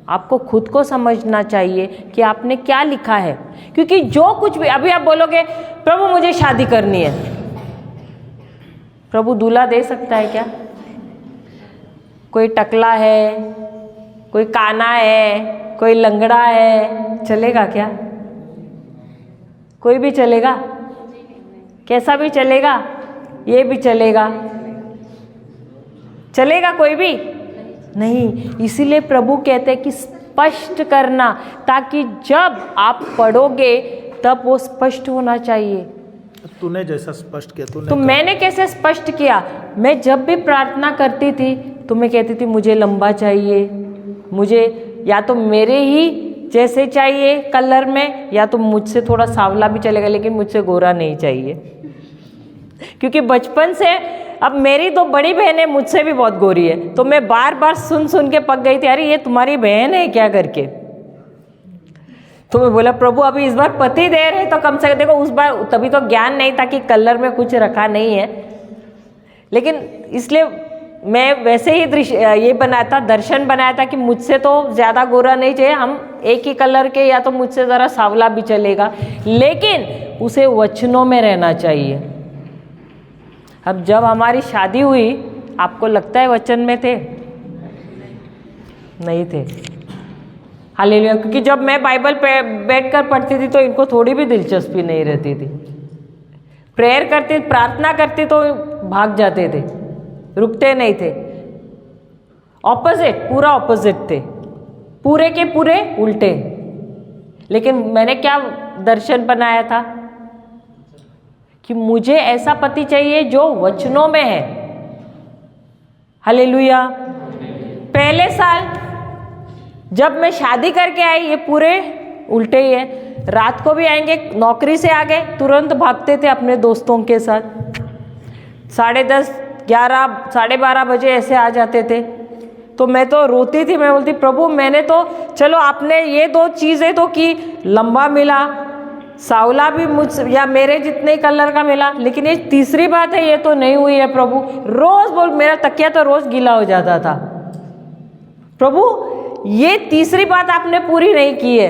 आपको खुद को समझना चाहिए कि आपने क्या लिखा है। क्योंकि जो कुछ भी, अभी आप बोलोगे प्रभु मुझे शादी करनी है, प्रभु दूल्हा दे सकता है क्या? कोई टकला है, कोई काना है, कोई लंगड़ा है, चलेगा क्या? कोई भी चलेगा? कैसा भी चलेगा? ये भी चलेगा? चलेगा कोई भी नहीं। इसीलिए प्रभु कहते हैं कि स्पष्ट करना, ताकि जब आप पढ़ोगे तब वो स्पष्ट होना चाहिए। तूने जैसा स्पष्ट किया, तूने तो मैंने कैसे स्पष्ट किया? मैं जब भी प्रार्थना करती थी तो मैं कहती थी मुझे लंबा चाहिए, मुझे या तो मेरे ही जैसे चाहिए कलर में, या तो मुझसे थोड़ा सांवला भी चलेगा, लेकिन मुझसे गोरा नहीं चाहिए। क्योंकि बचपन से, अब मेरी 2 बड़ी बहनें मुझसे भी बहुत गोरी है, तो मैं बार बार सुन के पक गई थी, अरे ये तुम्हारी बहन है क्या करके। तो मैं बोला प्रभु अभी इस बार पति दे रहे तो कम से कम, देखो उस बार तभी तो ज्ञान नहीं था कि कलर में कुछ रखा नहीं है, लेकिन इसलिए मैं वैसे ही दृश्य ये बनाया था, दर्शन बनाया था कि मुझसे तो ज़्यादा गोरा नहीं चाहिए, हम एक ही कलर के, या तो मुझसे ज़रा सांवला भी चलेगा, लेकिन उसे वचनों में रहना चाहिए। अब जब हमारी शादी हुई, आपको लगता है वचन में थे? नहीं थे। हालेलुया। क्योंकि जब मैं बाइबल पे बैठकर पढ़ती थी तो इनको थोड़ी भी दिलचस्पी नहीं रहती थी। प्रेयर करती, प्रार्थना करती तो भाग जाते थे, रुकते नहीं थे। ऑपोजिट, पूरा ऑपोजिट थे, पूरे के पूरे उल्टे। लेकिन मैंने क्या दर्शन बनाया था कि मुझे ऐसा पति चाहिए जो वचनों में है। हालेलुया। पहले साल जब मैं शादी करके आई, ये पूरे उल्टे ही है। रात को भी आएंगे, नौकरी से आ गए तुरंत भागते थे अपने दोस्तों के साथ, 10:30, 11, 12:30 बजे ऐसे आ जाते थे। तो मैं तो रोती थी, मैं बोलती प्रभु मैंने तो, चलो आपने ये 2 चीज़ें तो की, लंबा मिला, सांवला भी मुझ या मेरे जितने कलर का मिला, लेकिन ये तीसरी बात है, ये तो नहीं हुई है प्रभु। रोज बोल, मेरा तकिया तो रोज गीला हो जाता था। प्रभु ये तीसरी बात आपने पूरी नहीं की है,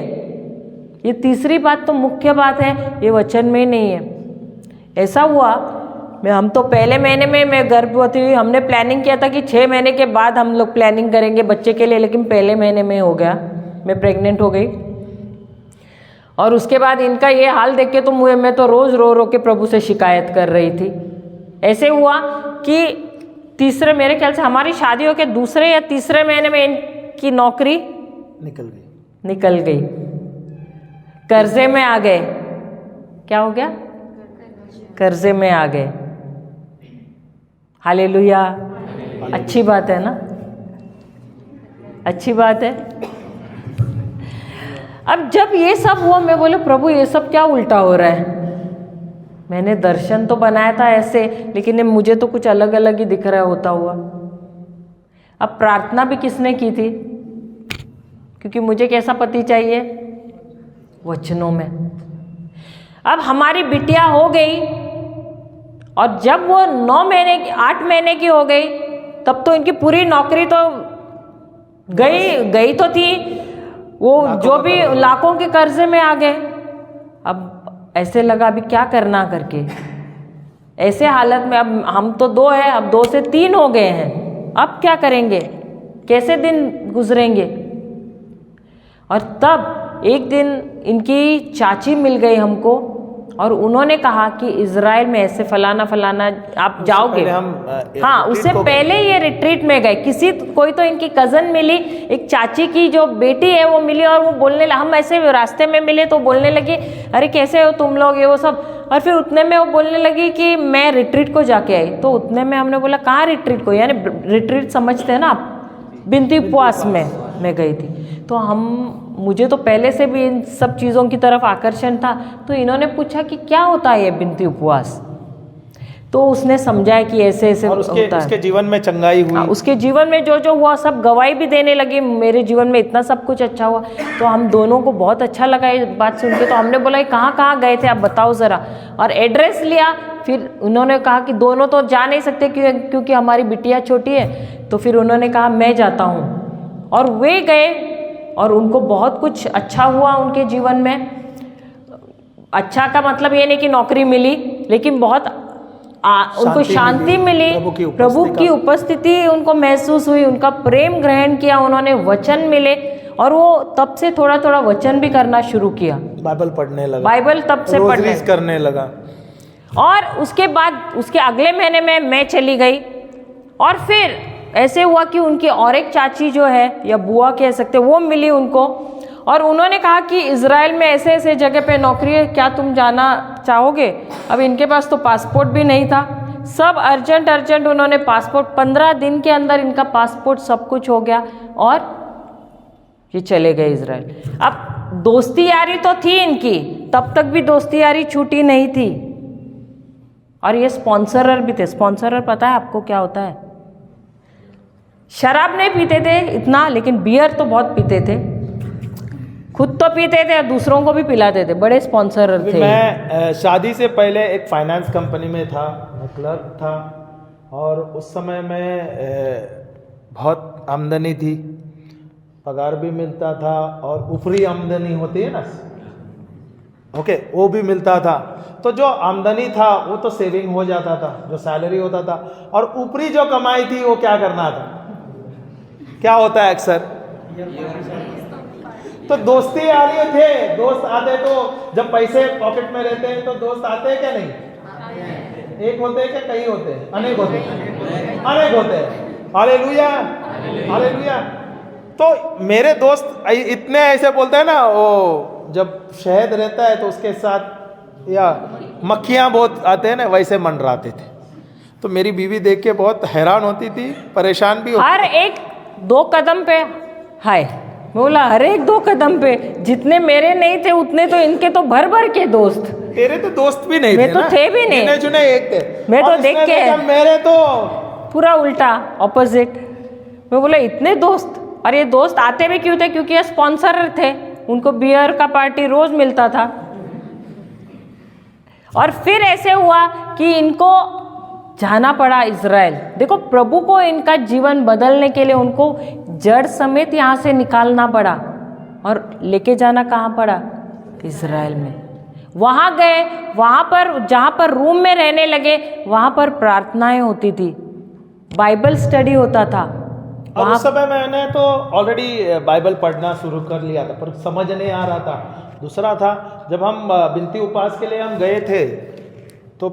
ये तीसरी बात तो मुख्य बात है, ये वचन में ही नहीं है। ऐसा हुआ, हम तो पहले महीने में मैं गर्भवती हुई, हमने प्लानिंग किया था कि 6 महीने के बाद हम लोग प्लानिंग करेंगे बच्चे के लिए, लेकिन पहले महीने में हो गया, मैं प्रेग्नेंट हो गई। और उसके बाद इनका ये हाल देख के तो मैं तो रोज़ रो रो के प्रभु से शिकायत कर रही थी। ऐसे हुआ कि तीसरे, मेरे ख्याल से हमारी शादी हो के दूसरे या तीसरे महीने में इनकी नौकरी निकल गई, कर्जे में आ गए। क्या हो गया? कर्जे में आ गए। हालेलुया। अच्छी बात है ना, अच्छी बात है। अब जब ये सब हुआ, मैं बोले प्रभु ये सब क्या उल्टा हो रहा है। मैंने दर्शन तो बनाया था ऐसे, लेकिन ये मुझे तो कुछ अलग अलग ही दिख रहा होता हुआ। अब प्रार्थना भी किसने की थी? क्योंकि मुझे कैसा पति चाहिए? वचनों में। अब हमारी बिटिया हो गई, और जब वो 9 महीने की, 8 महीने की हो गई, तब तो इनकी पूरी नौकरी तो गई तो थी, वो जो भी लाखों के कर्जे में आ गए। अब ऐसे लगा अभी क्या करना करके, ऐसे हालत में अब हम तो 2 हैं, अब 2 से 3 हो गए हैं, अब क्या करेंगे, कैसे दिन गुजरेंगे। और तब एक दिन इनकी चाची मिल गई हमको, और उन्होंने कहा कि इजराइल में ऐसे फलाना फलाना आप जाओगे। हाँ, उससे पहले ये रिट्रीट में गए, कोई तो इनकी कज़न मिली, एक चाची की जो बेटी है वो मिली, और वो बोलने लगा, हम ऐसे रास्ते में मिले तो बोलने लगी अरे कैसे हो तुम लोग, ये वो सब। और फिर उतने में वो बोलने लगी कि मैं रिट्रीट को जाके आई। तो उतने में हमने बोला कहाँ रिट्रीट को, यानी रिट्रीट समझते हैं ना आप, बिनती उपवास में मैं गई थी। तो मुझे तो पहले से भी इन सब चीज़ों की तरफ आकर्षण था। तो इन्होंने पूछा कि क्या होता है ये बिनती उपवास। तो उसने समझाया कि ऐसे ऐसे होता है। उसके जीवन में चंगाई हुई। उसके जीवन में जो जो हुआ सब गवाही भी देने लगी, मेरे जीवन में इतना सब कुछ अच्छा हुआ। तो हम दोनों को बहुत अच्छा लगा ये बात सुन के। तो हमने बोला कहाँ कहाँ गए थे आप बताओ ज़रा, और एड्रेस लिया। फिर उन्होंने कहा कि दोनों तो जा नहीं सकते क्योंकि हमारी बिटिया छोटी है। तो फिर उन्होंने कहा मैं जाता हूँ, और वे गए, और उनको बहुत कुछ अच्छा हुआ उनके जीवन में। अच्छा का मतलब ये नहीं कि नौकरी मिली, लेकिन बहुत उनको शांति मिली, प्रभु की उपस्थिति उनको महसूस हुई, उनका प्रेम ग्रहण किया उन्होंने, वचन मिले, और वो तब से थोड़ा थोड़ा वचन भी करना शुरू किया, बाइबल पढ़ने लगा, बाइबल तब से पढ़ने करने लगा। और उसके बाद उसके अगले महीने में मैं चली गई। और फिर ऐसे हुआ कि उनकी और एक चाची जो है, या बुआ कह सकते, वो मिली उनको, और उन्होंने कहा कि इजराइल में ऐसे ऐसे जगह पे नौकरी है, क्या तुम जाना चाहोगे। अब इनके पास तो पासपोर्ट भी नहीं था, सब अर्जेंट उन्होंने पासपोर्ट, 15 दिन के अंदर इनका पासपोर्ट सब कुछ हो गया, और ये चले गए इजराइल। अब दोस्ती यारी तो थी इनकी, तब तक भी दोस्ती यारी छूटी नहीं थी। और ये स्पॉन्सरर भी थे। स्पॉन्सरर पता है आपको क्या होता है? शराब नहीं पीते थे इतना, लेकिन बियर तो बहुत पीते थे, खुद तो पीते थे और दूसरों को भी पिलाते थे, बड़े स्पॉन्सरर थे। मैं शादी से पहले एक फाइनेंस कंपनी में था, क्लर्क था, और उस समय में बहुत आमदनी थी, पगार भी मिलता था और ऊपरी आमदनी होती है ना, ओके, वो भी मिलता था। तो जो आमदनी था वो तो सेविंग हो जाता था, जो सैलरी होता था, और ऊपरी जो कमाई थी वो क्या करना था, क्या होता है अक्सर, तो दोस्ती यारी थे, दोस्त आते, तो जब पैसे पॉकेट में रहते हैं तो दोस्त आते हैं क्या नहीं, एक होते हैं क्या कई होते हैं, अनेक होते हैं, अनेक होते हैं। Hallelujah, hallelujah. तो मेरे दोस्त इतने ऐसे बोलते हैं ना, वो जब शहद रहता है तो उसके साथ या मक्खियाँ बहुत आते हैं ना, वैसे मंडराते थे। तो मेरी बीवी देख के बहुत हैरान होती थी, परेशान भी होती। हर एक 2 कदम पे हाय, बोला हर एक 2 कदम पे, जितने मेरे नहीं थे उतने तो इनके तो भर भर के दोस्त। तेरे तो दोस्त भी नहीं मैं थे तो ना? थे भी नहीं, गिने चुने एक थे। मैं तो और देख इसने के देखा मेरे तो पूरा उल्टा ऑपोजिट। मैं बोला इतने दोस्त, और ये दोस्त आते भी क्यों थे, क्योंकि ये स्पॉन्सर थे, उनको बियर का पार्टी रोज मिलता था। और फिर ऐसे हुआ कि इनको जाना पड़ा इजराइल। देखो प्रभु को इनका जीवन बदलने के लिए उनको जड़ समेत यहाँ से निकालना पड़ा और लेके जाना कहाँ पड़ा, इजराइल में। वहाँ गए, वहाँ पर जहाँ पर रूम में रहने लगे, वहाँ पर प्रार्थनाएं होती थी, बाइबल स्टडी होता था। और उस समय मैंने तो ऑलरेडी बाइबल पढ़ना शुरू कर लिया था, पर समझ नहीं आ रहा था। दूसरा था, जब हम बिनती उपास के लिए हम गए थे, तो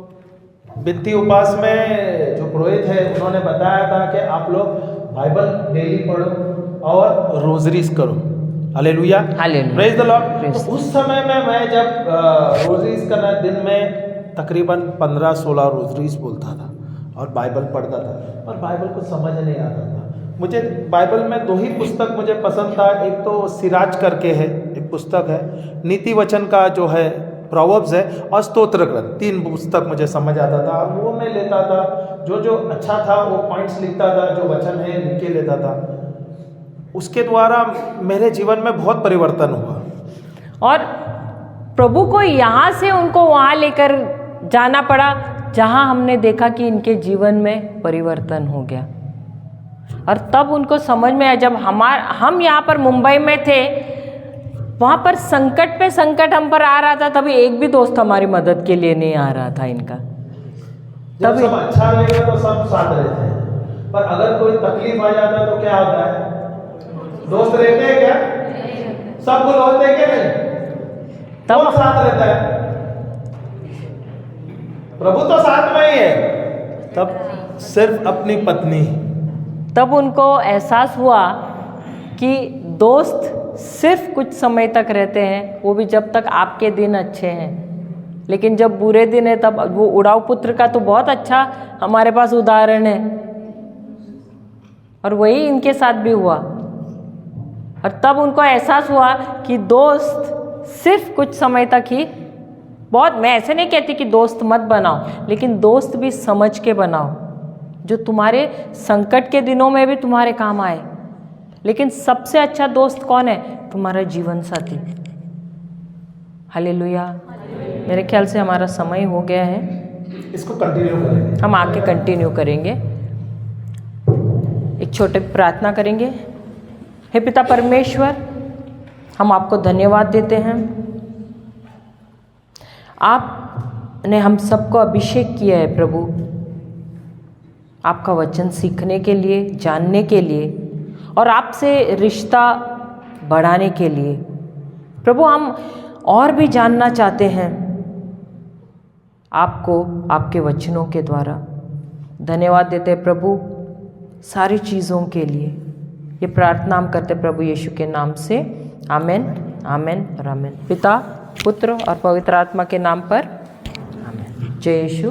बिनती उपास में जो पुरोहित है उन्होंने बताया था कि आप लोग बाइबल डेली पढ़ो और रोजरीज करो। Hallelujah, hallelujah, praise the Lord. तो उस समय में मैं जब रोजरीज करना, दिन में तकरीबन 15-16 रोजरीज बोलता था और बाइबल पढ़ता था, और बाइबल को समझ नहीं आता था। मुझे बाइबल में 2 ही पुस्तक मुझे पसंद था, एक तो सिराज करके है, एक पुस्तक है, नीति वचन का जो है प्रोवर्ब्स है, और स्तोत्र ग्रंथ। 3 पुस्तक मुझे समझ आता था, और वो मैं लेता था, जो जो अच्छा था वो पॉइंट्स लिखता था, जो वचन है लिख के लेता था। उसके द्वारा मेरे जीवन में बहुत परिवर्तन हुआ। और प्रभु को यहाँ से उनको वहाँ लेकर जाना पड़ा जहाँ हमने देखा कि इनके जीवन में परिवर्तन हो गया। और तब उनको समझ में आया, जब हम यहाँ पर मुंबई में थे, वहाँ पर संकट पे संकट हम पर आ रहा था, तभी एक भी दोस्त हमारी मदद के लिए नहीं आ रहा था इनका। जब सब अच्छा रहेगा तो सब साथ रहते हैं, पर अगर कोई तकलीफ आ जाता है तो क्या होता है, दोस्त रहते हैं क्या, सब लोग होते हैं क्या नहीं, कौन साथ रहता है, प्रभु तो साथ में ही है। तब सिर्फ अपनी पत्नी, तब उनको एहसास हुआ कि दोस्त सिर्फ कुछ समय तक रहते हैं, वो भी जब तक आपके दिन अच्छे हैं, लेकिन जब बुरे दिन है तब वो उड़ाऊ पुत्र का तो बहुत अच्छा हमारे पास उदाहरण है, और वही इनके साथ भी हुआ। और तब उनको एहसास हुआ कि दोस्त सिर्फ कुछ समय तक ही, बहुत, मैं ऐसे नहीं कहती कि दोस्त मत बनाओ, लेकिन दोस्त भी समझ के बनाओ, जो तुम्हारे संकट के दिनों में भी तुम्हारे काम आए। लेकिन सबसे अच्छा दोस्त कौन है, तुम्हारा जीवन साथी। हालेलुया। मेरे ख्याल से हमारा समय हो गया है, इसको कंटिन्यू करेंगे, हम आके कंटिन्यू करेंगे। एक छोटे प्रार्थना करेंगे। हे पिता परमेश्वर, हम आपको धन्यवाद देते हैं, आपने हम सबको अभिषेक किया है प्रभु, आपका वचन सीखने के लिए, जानने के लिए, और आपसे रिश्ता बढ़ाने के लिए। प्रभु हम और भी जानना चाहते हैं आपको, आपके वचनों के द्वारा। धन्यवाद देते हैं प्रभु सारी चीज़ों के लिए। ये प्रार्थना हम करते प्रभु यीशु के नाम से, आमेन, आमेन और आमेन। पिता, पुत्र और पवित्र आत्मा के नाम पर, आमेन। जय यीशु।